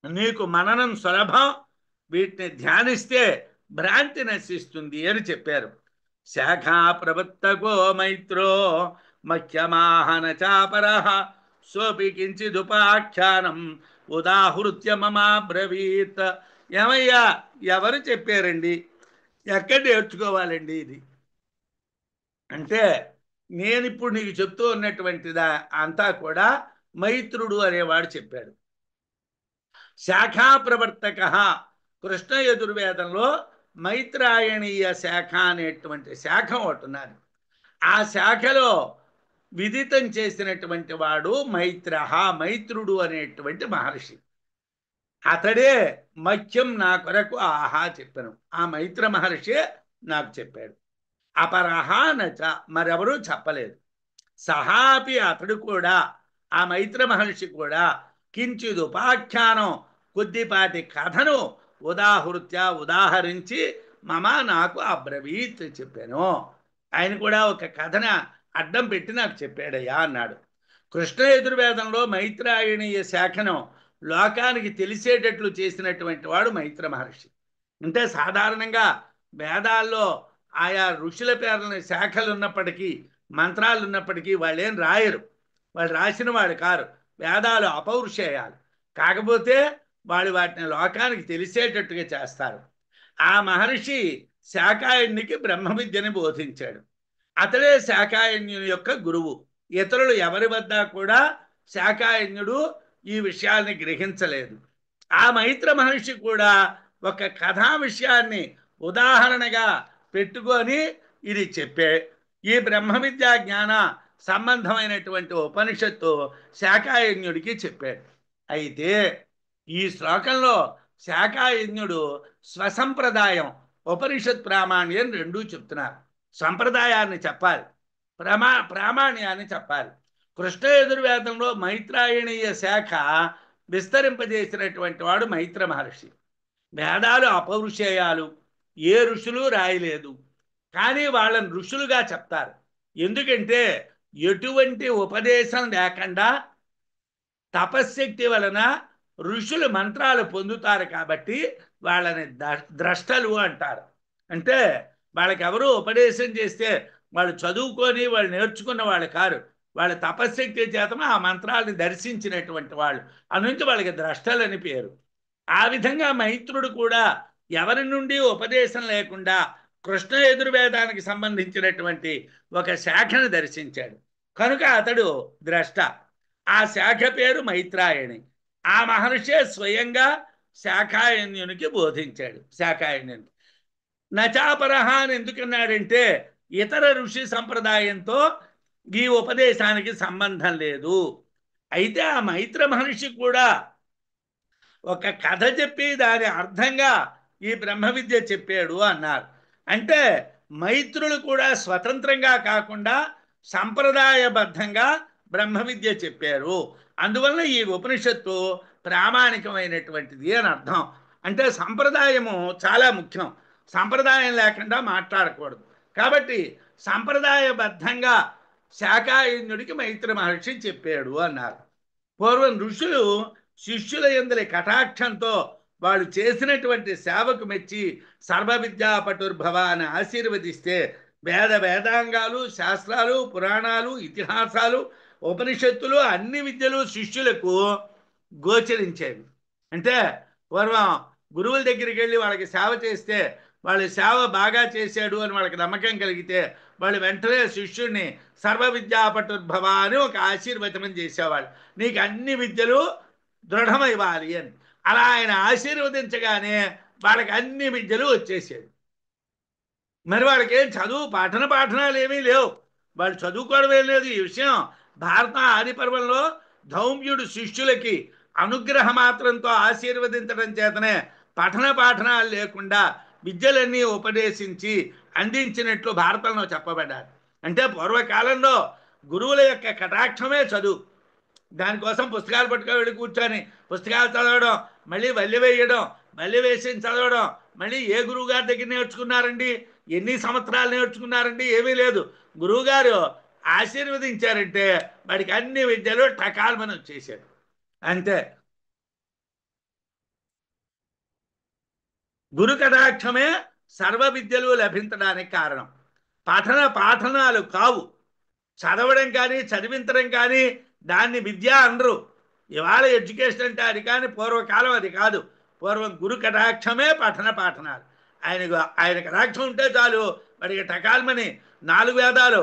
నీకు మననం సులభం, వీటిని ధ్యానిస్తే భ్రాంతి నశిస్తుంది అని చెప్పారు. శాఖా ప్రవృత్తకో మైత్రో మఖ్యమాహన చాపర సోపి కించిదుపాఖ్యానం ఉదాహృత్య మమాబ్రవీత్. ఏమయ్యా, ఎవరు చెప్పారండి, ఎక్కడ నేర్చుకోవాలండి ఇది అంటే, నేనిప్పుడు నీకు చెప్తూ ఉన్నటువంటిదా అంతా కూడా మైత్రుడు అనేవాడు చెప్పాడు. శాఖా ప్రవర్తక కృష్ణ యజుర్వేదంలో మైత్రాయణీయ శాఖ అనేటువంటి శాఖ ఒకటి ఉన్నది. ఆ శాఖలో విదితం చేసినటువంటి వాడు మైత్రుడు అనేటువంటి మహర్షి. అతడే మఖ్యం నా కొరకు ఆహా చెప్పాను. ఆ మైత్ర మహర్షి నాకు చెప్పాడు. అపరహా నచ, మరెవరూ చెప్పలేదు. సహాపి, అతడు కూడా, ఆ మైత్ర మహర్షి కూడా కించిద్ ఉపాఖ్యానం, కొద్దిపాటి కథను ఉదాహరించి మమ నాకు అబ్రవీత్ చెప్పాను. ఆయన కూడా ఒక కథన అడ్డం పెట్టి నాకు చెప్పాడయ్యా అన్నాడు. కృష్ణ యజుర్వేదంలో మైత్రాయణీయ శాఖను లోకానికి తెలిసేటట్లు చేసినటువంటి వాడు మైత్ర మహర్షి. అంటే సాధారణంగా వేదాల్లో ఆయా ఋషుల పేర్లని శాఖలు ఉన్నప్పటికీ, మంత్రాలు ఉన్నప్పటికీ వాళ్ళేం రాయరు. వాళ్ళు రాసిన వాడు కారు. వేదాలు అపౌరుషేయాలు. కాకపోతే వాళ్ళు వాటిని లోకానికి తెలిసేటట్టుగా చేస్తారు. ఆ మహర్షి శాకాయన్యునికి బ్రహ్మ విద్యని బోధించాడు. అతడే శాకాయన్యుని యొక్క గురువు. ఇతరులు ఎవరి వద్ద కూడా శాకాయన్యుడు ఈ విషయాల్ని గ్రహించలేదు. ఆ మైత్ర మహర్షి కూడా ఒక కథా విషయాన్ని ఉదాహరణగా పెట్టుకొని ఇది చెప్పే ఈ బ్రహ్మ విద్యా జ్ఞాన సంబంధమైనటువంటి ఉపనిషత్తు శాకాయన్యుడికి చెప్పాడు. అయితే ఈ శ్లోకంలో శాకాయన్యుడు స్వసంప్రదాయం, ఉపనిషత్ ప్రామాణ్యం రెండూ చెప్తున్నారు. సంప్రదాయాన్ని చెప్పాలి, ప్రామాణ్యాన్ని చెప్పాలి. కృష్ణ యజుర్వేదంలో మైత్రాయణీయ శాఖ విస్తరింపజేసినటువంటి వాడు మైత్ర మహర్షి. వేదాలు అపౌరుషేయాలు, ఏ ఋషులు రాయలేదు, కానీ వాళ్ళని ఋషులుగా చెప్తారు. ఎందుకంటే ఎటువంటి ఉపదేశం లేకుండా తపశ్శక్తి వలన ఋషులు మంత్రాలు పొందుతారు కాబట్టి వాళ్ళని ద్రష్టలు అంటారు. అంటే వాళ్ళకి ఎవరు ఉపదేశం చేస్తే వాళ్ళు చదువుకొని వాళ్ళు నేర్చుకున్న వాళ్ళు కారు. వాళ్ళ తపశ్శక్తి చేతన ఆ మంత్రాలను దర్శించినటువంటి వాళ్ళు, అందుకే వాళ్ళకి ద్రష్టలని పేరు. ఆ విధంగా మైత్రుడు కూడా ఎవరి నుండి ఉపదేశం లేకుండా కృష్ణ యజుర్వేదానికి సంబంధించినటువంటి ఒక శాఖను దర్శించాడు కనుక అతడు ద్రష్ట. ఆ శాఖ పేరు మైత్రాయణి. ఆ మహర్షే స్వయంగా శాకాయన్యునికి బోధించాడు. శాకాయన్యునికి నచాపరహ అని ఎందుకన్నాడంటే ఇతర ఋషి సంప్రదాయంతో ఈ ఉపదేశానికి సంబంధం లేదు. అయితే ఆ మైత్ర మహర్షి కూడా ఒక కథ చెప్పి దాని అర్థంగా ఈ బ్రహ్మ విద్య చెప్పాడు అన్నారు. అంటే మైత్రులు కూడా స్వతంత్రంగా కాకుండా సంప్రదాయబద్ధంగా బ్రహ్మ విద్య చెప్పారు. అందువలన ఈ ఉపనిషత్తు ప్రామాణికమైనటువంటిది అని అర్థం. అంటే సంప్రదాయము చాలా ముఖ్యం. సంప్రదాయం లేకుండా మాట్లాడకూడదు. కాబట్టి సంప్రదాయబద్ధంగా శాకాయన్యుడికి మైత్ర మహర్షి చెప్పాడు అన్నారు. పూర్వం ఋషులు శిష్యుల యందలి కటాక్షంతో వాళ్ళు చేసినటువంటి సేవకు మెచ్చి సర్వ విద్యా పటుర్భవ అని ఆశీర్వదిస్తే వేదాంగాలు, శాస్త్రాలు, పురాణాలు, ఇతిహాసాలు, ఉపనిషత్తులు అన్ని విద్యలు శిష్యులకు గోచరించేవి. అంటే పూర్వం గురువుల దగ్గరికి వెళ్ళి వాళ్ళకి సేవ చేస్తే వాళ్ళ సేవ బాగా చేశాడు అని వాళ్ళకి నమ్మకం కలిగితే వాళ్ళు వెంటనే శిష్యుడిని సర్వ విద్యాపటుర్భవ అని ఒక ఆశీర్వచనం చేసేవాళ్ళు. నీకు అన్ని విద్యలు దృఢమైవ్వాలి అని. అలా ఆయన ఆశీర్వదించగానే వాళ్ళకి అన్ని విద్యలు వచ్చేసాడు. మరి వాళ్ళకి ఏం చదువు పాఠనాలు ఏమీ లేవు, వాళ్ళు చదువుకోవడమే లేదు. ఈ విషయం భారత ఆది పర్వంలో ధౌమ్యుడు శిష్యులకి అనుగ్రహ మాత్రంతో ఆశీర్వదించడం చేతనే పాఠనాలు లేకుండా విద్యలన్నీ ఉపదేశించి అందించినట్లు భారతంలో చెప్పబడ్డారు. అంటే పూర్వకాలంలో గురువుల యొక్క కటాక్షమే చదువు. దానికోసం పుస్తకాలు పట్టుకొని వెళ్ళి కూర్చొని పుస్తకాలు చదవడం, మళ్ళీ వల్లి వేయడం, మళ్ళీ వేసి చదవడం, మళ్ళీ ఏ గురువు గారి దగ్గర నేర్చుకున్నారండి, ఎన్ని సంవత్సరాలు నేర్చుకున్నారండి, ఏమీ లేదు. గురువుగారు ఆశీర్వదించారంటే వాడికి అన్ని విద్యలు టకాల్మని వచ్చేసారు అంతే. గురు కటాక్షమే సర్వ విద్యలు లభించడానికి కారణం. పాఠనాలు కావు. చదవడం కానీ చదివించడం కానీ దాన్ని విద్య అనరు. ఇవాళ ఎడ్యుకేషన్ అంటే అది, కానీ పూర్వకాలం అది కాదు. పూర్వం గురు కటాక్షమే పాఠనాలు. ఆయన కటాక్షం ఉంటే చాలు వాడికి టకాల్మని 4 వేదాలు,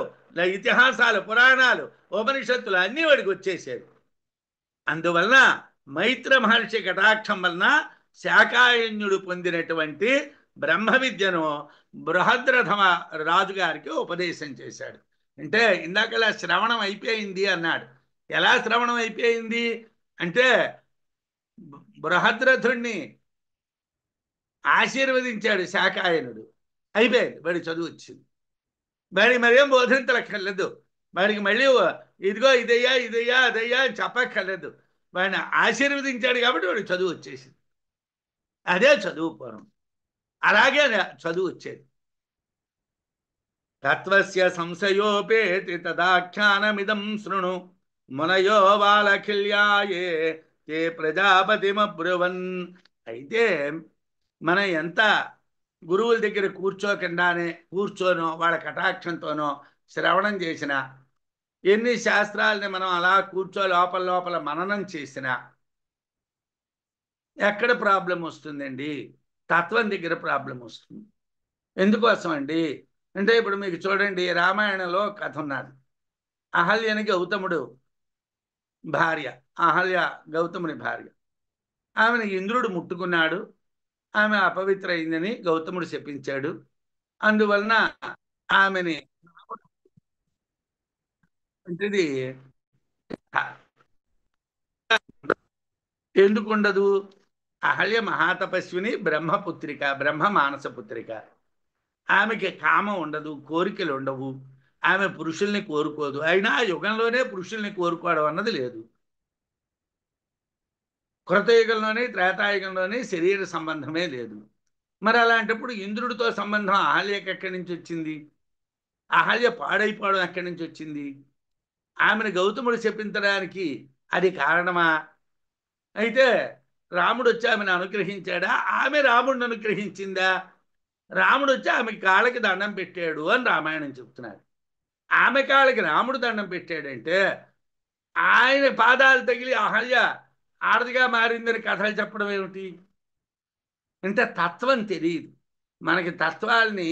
ఇతిహాసాలు, పురాణాలు, ఉపనిషత్తులు అన్నీ వాడికి వచ్చేసారు. అందువలన మైత్ర మహర్షి కటాక్షం వలన శాకాయన్యుడు పొందినటువంటి బ్రహ్మ విద్యను బృహద్రథమ రాజుగారికి ఉపదేశం చేశాడు. అంటే ఇందాకలా శ్రవణం అయిపోయింది అన్నాడు. ఎలా శ్రవణం అయిపోయింది అంటే బృహద్రథుణ్ణి ఆశీర్వదించాడు శాకాయనుడు, అయిపోయింది, వాడి చదువు వచ్చింది. వాడికి మరేం బోధించలక్కర్లేదు, వాడికి మళ్ళీ ఇదిగో ఇదయ్యా అదయ్యా అని చెప్పక్కర్లేదు. వాడిని ఆశీర్వదించాడు కాబట్టి వాడికి చదువు వచ్చేసింది. అదే చదువు పూర్వం. అలాగే చదువు వచ్చేది. తత్వస్య సంశయోపేతి తదాఖ్యానమిదం శృణు మునయో బాలఖిల్యాయే తే ప్రజాపతిమబ్రువన్. అయితే మనం ఎంత గురువుల దగ్గర కూర్చోనో వాళ్ళ కటాక్షంతోనో శ్రవణం చేసినా, ఎన్ని శాస్త్రాలని మనం అలా లోపల మననం చేసినా ఎక్కడ ప్రాబ్లం వస్తుందండి? తత్వం దగ్గర ప్రాబ్లం వస్తుంది. ఎందుకోసం అండి అంటే ఇప్పుడు మీకు చూడండి, రామాయణంలో కథ ఉన్నది. అహల్యని గౌతముడు భార్య, అహల్య గౌతముని భార్య. ఆమెను ఇంద్రుడు ముట్టుకున్నాడు, ఆమె అపవిత్ర అయిందని గౌతముడు శపించాడు. అందువలన ఆమెని అంటే ఎందుకుండదు? అహల్య మహాతపస్విని, బ్రహ్మపుత్రిక, బ్రహ్మ మానస పుత్రిక. ఆమెకి కామం ఉండదు, కోరికలు ఉండవు, ఆమె పురుషుల్ని కోరుకోదు. అయినా ఆ యుగంలోనే పురుషుల్ని కోరుకోవడం అన్నది లేదు. కృతయుగంలోని త్రేతాయుగంలోని శరీర సంబంధమే లేదు. మరి అలాంటప్పుడు ఇంద్రుడితో సంబంధం అహల్యకి ఎక్కడి నుంచి వచ్చింది? అహల్య పాడైపోవడం ఎక్కడి నుంచి వచ్చింది? ఆమెను గౌతముడు చెప్పించడానికి అది కారణమా? అయితే రాముడు వచ్చి ఆమెను అనుగ్రహించాడా? ఆమె రాముడిని అనుగ్రహించిందా? రాముడు వచ్చి ఆమె కాళ్ళకి దండం పెట్టాడు అని రామాయణం చెప్తున్నారు. ఆమె కాళ్ళకి రాముడు దండం పెట్టాడంటే ఆయన పాదాలు తగిలి అహల్య ఆడదిగా మారిందని కథలు చెప్పడం ఏమిటి? అంటే తత్వం తెలియదు మనకి. తత్వాల్ని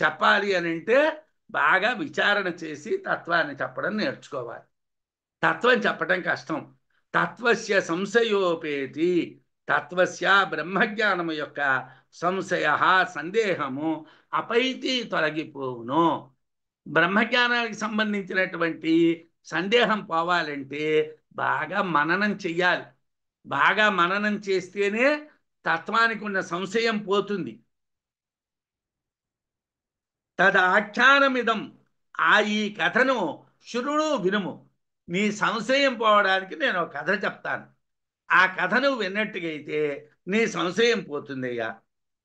చెప్పాలి అని అంటే బాగా విచారణ చేసి తత్వాన్ని చెప్పడం నేర్చుకోవాలి. తత్వం చెప్పడం కష్టం. తత్వస్య సంశయోపేతి, తత్వస్య బ్రహ్మజ్ఞానము యొక్క సంశయ సందేహము అపైతి తొలగిపోవును. బ్రహ్మజ్ఞానానికి సంబంధించినటువంటి సందేహం పోవాలంటే బాగా మననం చెయ్యాలి. బాగా మననం చేస్తేనే తత్వానికి ఉన్న సంశయం పోతుంది. తదాఖ్యానమిదం, ఈ కథను శృణు వినుము. నీ సంశయం పోవడానికి నేను ఒక కథ చెప్తాను. ఆ కథను విన్నట్టుగైతే నీ సంశయం పోతుందయ్యా.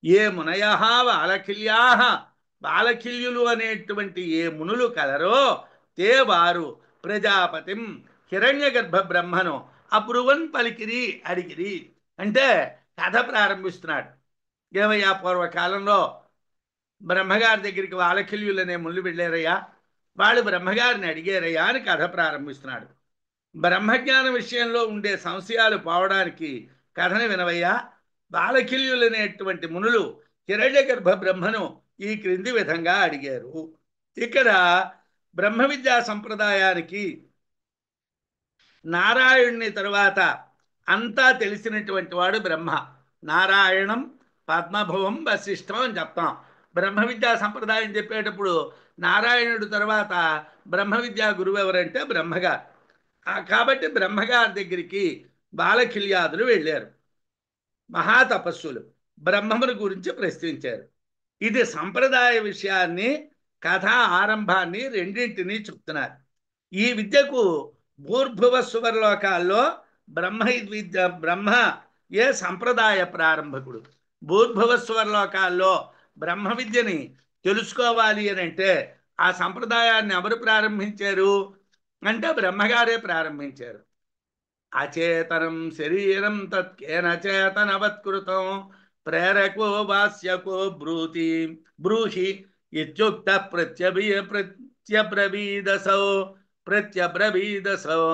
ఏ మునయ బాలకిల్యా, బాలకిల్యులు అనేటువంటి ఏ మునులు కలరో తే వారు ప్రజాపతిం హిరణ్యగర్భ బ్రహ్మను అబ్రువన్ పలికిరి, అడిగిరి. అంటే కథ ప్రారంభిస్తున్నాడు. ఏమయ్యా, పూర్వకాలంలో బ్రహ్మగారి దగ్గరికి బాలకిల్యులు అనే మునులు వెళ్ళారయ్యా, వాళ్ళు బ్రహ్మగారిని అడిగారయ్యా అని కథ ప్రారంభిస్తున్నాడు. బ్రహ్మజ్ఞాన విషయంలో ఉండే సంశయాలు పోవడానికి కథను వినవయ్యా. బాలకిల్యులు అనేటువంటి మునులు హిరణ్యగర్భ బ్రహ్మను ఈ క్రింది విధంగా అడిగారు. ఇక్కడ బ్రహ్మ విద్యా సంప్రదాయానికి నారాయణుని తరువాత అంతా తెలిసినటువంటి వాడు బ్రహ్మ. నారాయణం పద్మభువం వశిష్ఠం అని చెప్తాం. బ్రహ్మ విద్యా సంప్రదాయం చెప్పేటప్పుడు నారాయణుడు తర్వాత బ్రహ్మ విద్యా గురువు ఎవరంటే బ్రహ్మగారు. కాబట్టి బ్రహ్మగారి దగ్గరికి బాలకిల్యాదులు వెళ్ళారు. మహాతపస్సులు బ్రహ్మముని గురించి ప్రశ్నించారు. ఇది సంప్రదాయ విషయాన్ని, కథ ఆరంభాన్ని రెండింటినీ చెప్తున్నారు. ఈ విద్యకు భూర్భువ సువర్లోకాల్లో బ్రహ్మ ఏ సంప్రదాయ ప్రారంభకుడు. భూర్భువ సువర్లోకాల్లో బ్రహ్మ విద్యని తెలుసుకోవాలి అని అంటే ఆ సంప్రదాయాన్ని ఎవరు ప్రారంభించారు అంటే బ్రహ్మగారే ప్రారంభించారు. అచేతనం శరీరం తత్కేన చేతనవత్కృతం ప్రేరకో వాస్యకో బ్రూహి ఇత్యుక్త ప్రత్యబ్రవీదసౌ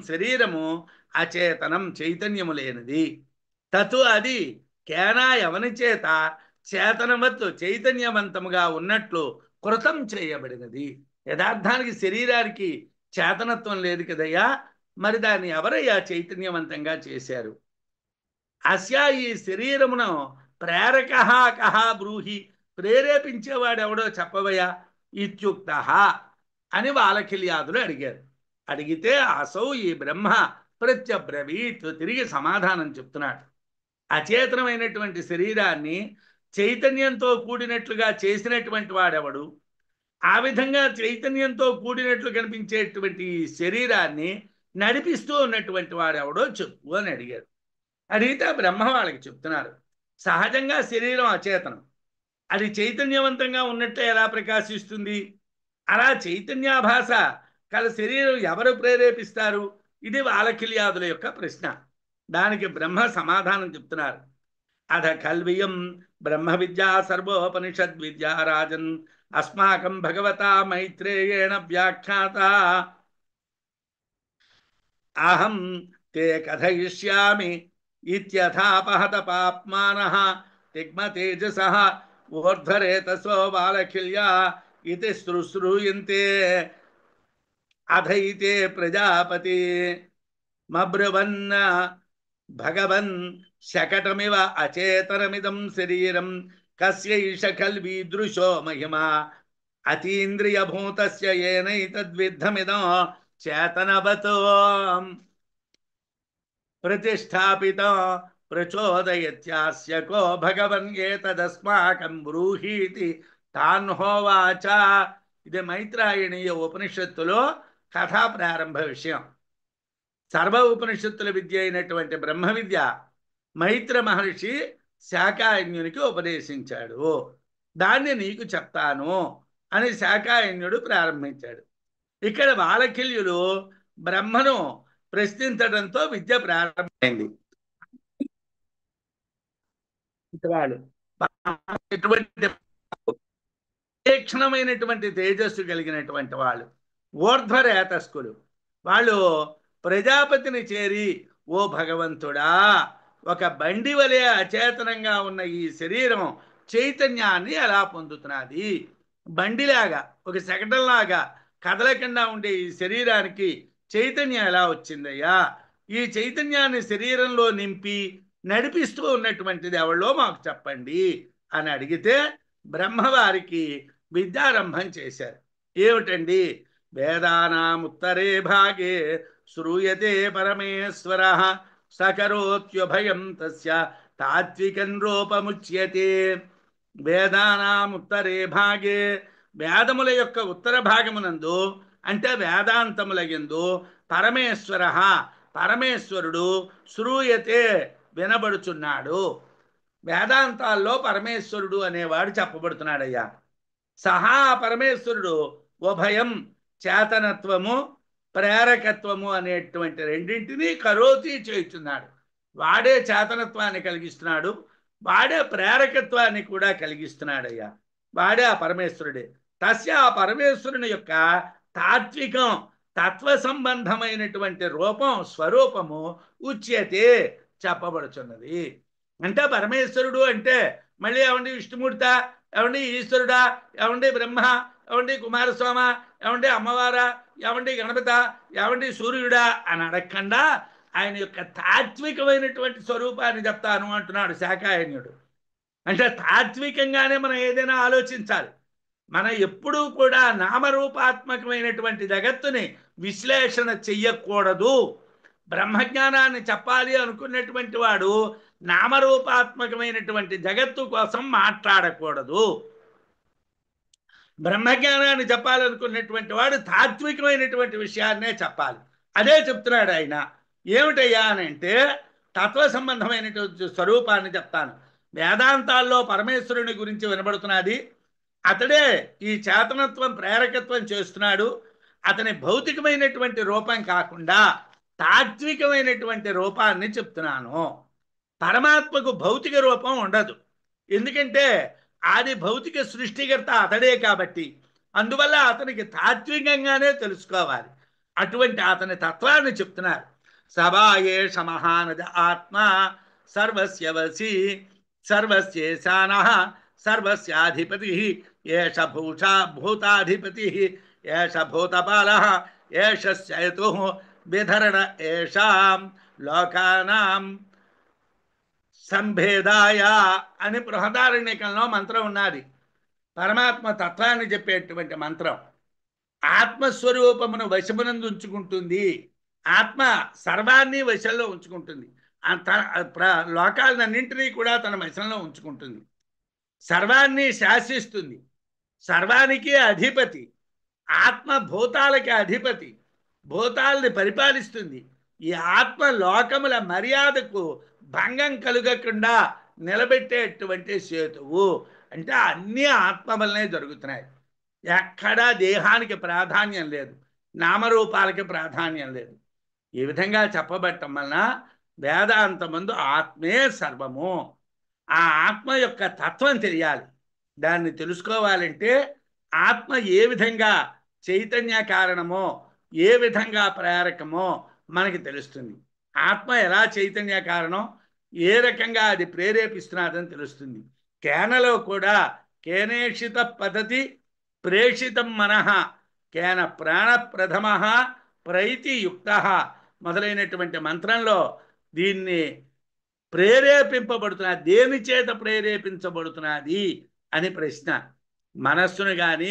శరీరము అచేతనం చైతన్యము లేనిది. తతు అది కేనా ఎవని చేత చేతనవత్తు చైతన్యవంతముగా ఉన్నట్లు కృతం చేయబడినది. యథార్థానికి శరీరానికి చేతనత్వం లేదు కదయ్యా, మరి దాన్ని ఎవరయ్యా చైతన్యవంతంగా చేశారు? అస్యా ఈ శరీరమును ప్రేరక కహ బ్రూహి ప్రేరేపించేవాడెవడో చెప్పవయ్యా ఇత్యుక్త అని బాలకిల్యాదులు అడిగారు. అడిగితే అసౌ ఈ బ్రహ్మ ప్రత్యబ్రవీత్ తిరిగి సమాధానం చెప్తున్నాడు. అచేతనమైనటువంటి శరీరాన్ని చైతన్యంతో కూడినట్లుగా చేసినటువంటి వాడెవడు? ఆ విధంగా చైతన్యంతో కూడినట్లు కనిపించేటువంటి శరీరాన్ని నడిపిస్తూ ఉన్నటువంటి వాడెవడో చెప్పు అని అడిగారు. అడిగితే బ్రహ్మ వాళ్ళకి చెప్తున్నారు. సహజంగా శరీరం అచేతనం, అది చైతన్యవంతంగా ఉన్నట్లే ఎలా ప్రకాశిస్తుంది? అలా చైతన్యాభాస కల శరీరం ఎవరు ప్రేరేపిస్తారు? ఇది బాలకిల్యాదుల యొక్క ప్రశ్న. దానికి బ్రహ్మ సమాధానం చెప్తున్నారు. అధ కల్వియం బ్రహ్మ విద్యా సర్వోపనిషద్ విద్యా రాజన్ అస్మాకం భగవతా మైత్రేయేణ వ్యాఖ్యాత అహం తే కథయిష్యామి ఇత్యథాపహత పాప్మానః తిగ్మతేజసః ఊర్ధ్వరేతసో బాలకిల్యా ఇతి శ్రుశ్రూయంతే అథైతే ప్రజాపతి మబ్రువన్ భగవన్ శకటమివ అచేతనమిదం శరీరం కస్యైష కల్వీదృశో మహిమా అతీంద్రియభూతస్య ఏనైతద్విద్ధమిదం చేతనవతో ప్రతిష్టాపితం ప్రచోదయత్యాస్య కో భగవన్ ఏతదస్మాకం బ్రూహీతి తాన్హోవాచ. ఇది మైత్రాయణీయ ఉపనిషత్తులో కథా ప్రారంభ విషయం. సర్వ ఉపనిషత్తుల విద్య అయినటువంటి బ్రహ్మ విద్య మైత్ర మహర్షి శాకాయన్యునికి ఉపదేశించాడు. దాన్ని నీకు చెప్తాను అని శాకాయన్యుడు ప్రారంభించాడు. ఇక్కడ బాలకిల్యులు బ్రహ్మను ప్రశ్నించడంతో విద్య ప్రారంభమైంది. తీక్షణమైనటువంటి తేజస్సు కలిగినటువంటి వాళ్ళు ఊర్ధ్వరేతస్కులు. వాళ్ళు ప్రజాపతిని చేరి, ఓ భగవంతుడా, ఒక బండి వలె అచేతనంగా ఉన్న ఈ శరీరం చైతన్యాన్ని ఎలా పొందుతున్నది? బండిలాగా ఒక శకటంలాగా కదలకుండా ఉండే ఈ శరీరానికి చైతన్యం ఎలా వచ్చిందయ్యా? ఈ చైతన్యాన్ని శరీరంలో నింపి నడిపిస్తూ ఉన్నటువంటిది ఎవరో మాకు చెప్పండి అని అడిగితే బ్రహ్మవారికి విద్యారంభం చేశారు. ఏమిటండి? వేదానాముత్తరే భాగే శ్రూయతే పరమేశ్వర సకరోత్యుభయం తస్య తాత్వికం రూపముచ్యతే. వేదానాముత్తరే భాగే, వేదముల యొక్క ఉత్తర భాగమునందు అంటే వేదాంతముల యందు పరమేశ్వర, పరమేశ్వరుడు శ్రూయతే వినబడుచున్నాడు. వేదాంతాల్లో పరమేశ్వరుడు అనేవాడు చెప్పబడుతున్నాడయ్యా. సహా పరమేశ్వరుడు ఉభయం చేతనత్వము ప్రేరకత్వము అనేటువంటి రెండింటినీ కరోతి చేస్తున్నాడు. వాడే చేతనత్వాన్ని కలిగిస్తున్నాడు, వాడే ప్రేరకత్వాన్ని కూడా కలిగిస్తున్నాడయ్యా. వాడే ఆ పరమేశ్వరుడే. తస్య ఆ పరమేశ్వరుని యొక్క తాత్వికం తత్వ సంబంధమైనటువంటి రూపం స్వరూపము ఉచ్యతే చెప్పబడుచున్నది. అంటే పరమేశ్వరుడు అంటే మళ్ళీ ఏమండి విష్ణుమూర్త, ఏమండి ఈశ్వరుడా, ఏమండి బ్రహ్మ, ఏమండి కుమారస్వామ, ఏమండి అమ్మవారా, ఏమండి గణపత, ఏమండి సూర్యుడా అని అడగకుండా ఆయన యొక్క తాత్వికమైనటువంటి స్వరూపాన్ని చెప్తాను అంటున్నాడు శాకాయన్యుడు. అంటే తాత్వికంగానే మనం ఏదైనా ఆలోచించాలి. మనం ఎప్పుడూ కూడా నామరూపాత్మకమైనటువంటి జగత్తుని విశ్లేషణ చెయ్యకూడదు. బ్రహ్మజ్ఞానాన్ని చెప్పాలి అనుకున్నటువంటి వాడు నామరూపాత్మకమైనటువంటి జగత్తు కోసం మాట్లాడకూడదు. బ్రహ్మజ్ఞానాన్ని చెప్పాలనుకున్నటువంటి వాడు తాత్వికమైనటువంటి విషయాన్నే చెప్పాలి. అదే చెప్తున్నాడు ఆయన. ఏమిటయ్యా అని అంటే తత్వ సంబంధమైనటువంటి స్వరూపాన్ని చెప్తాను. వేదాంతాల్లో పరమేశ్వరుని గురించి వినబడుతున్నది. అతడే ఈ చేతనత్వం ప్రేరకత్వం చేస్తున్నాడు. అతని భౌతికమైనటువంటి రూపం కాకుండా తాత్వికమైనటువంటి రూపాన్ని చెప్తున్నాను. పరమాత్మకు భౌతిక రూపం ఉండదు. ఎందుకంటే ఆది భౌతిక సృష్టికర్త అతడే కాబట్టి. అందువల్ల అతనికి తాత్వికంగానే తెలుసుకోవాలి. అటువంటి అతని తత్వాన్ని చెప్తున్నారు. సభాయేష మహానద ఆత్మ సర్వస్య వసి సర్వస్యేశాన సర్వస్యాధిపతి ఏష భూతాధిపతి ఏష భూతపాల ఏష శయతు విధరణ ఏషాం లోకానాం సంభేదాయ అని బృహదారణ్యకంలో మంత్రం ఉన్నది. పరమాత్మ తత్వాన్ని చెప్పేటువంటి మంత్రం. ఆత్మస్వరూపమును వశమునందు ఉంచుకుంటుంది. ఆత్మ సర్వాన్ని వశంలో ఉంచుకుంటుంది. లోకాలన్నింటినీ కూడా తన వశంలో ఉంచుకుంటుంది. సర్వాన్ని శాసిస్తుంది. సర్వానికి అధిపతి. ఆత్మ భూతాలకి అధిపతి. భూతాలని పరిపాలిస్తుంది. ఈ ఆత్మ లోకముల మర్యాదకు భంగం కలుగకుండా నిలబెట్టేటువంటి సేతువు. అంటే అన్నీ ఆత్మ వల్లనే జరుగుతున్నాయి. ఎక్కడా దేహానికి ప్రాధాన్యం లేదు, నామరూపాలకి ప్రాధాన్యం లేదు. ఈ విధంగా చెప్పబట్టం వలన వేదాంతమందు ఆత్మే సర్వము. ఆ ఆత్మ యొక్క తత్వం తెలియాలి. దాన్ని తెలుసుకోవాలంటే ఆత్మ ఏ విధంగా చైతన్య కారణమో, ఏ విధంగా ప్రేరకమో మనకి తెలుస్తుంది. ఆత్మ ఎలా చైతన్య కారణం, ఏ రకంగా అది ప్రేరేపిస్తున్నదని తెలుస్తుంది. కేనలో కూడా కేనేషిత పద్ధతి ప్రేషితం మనః కేన ప్రాణ ప్రథమ ప్రైతియుక్త మొదలైనటువంటి మంత్రంలో దీన్ని ప్రేరేపింపబడుతున్నది. దేని చేత ప్రేరేపించబడుతున్నది అని ప్రశ్న. మనస్సును కానీ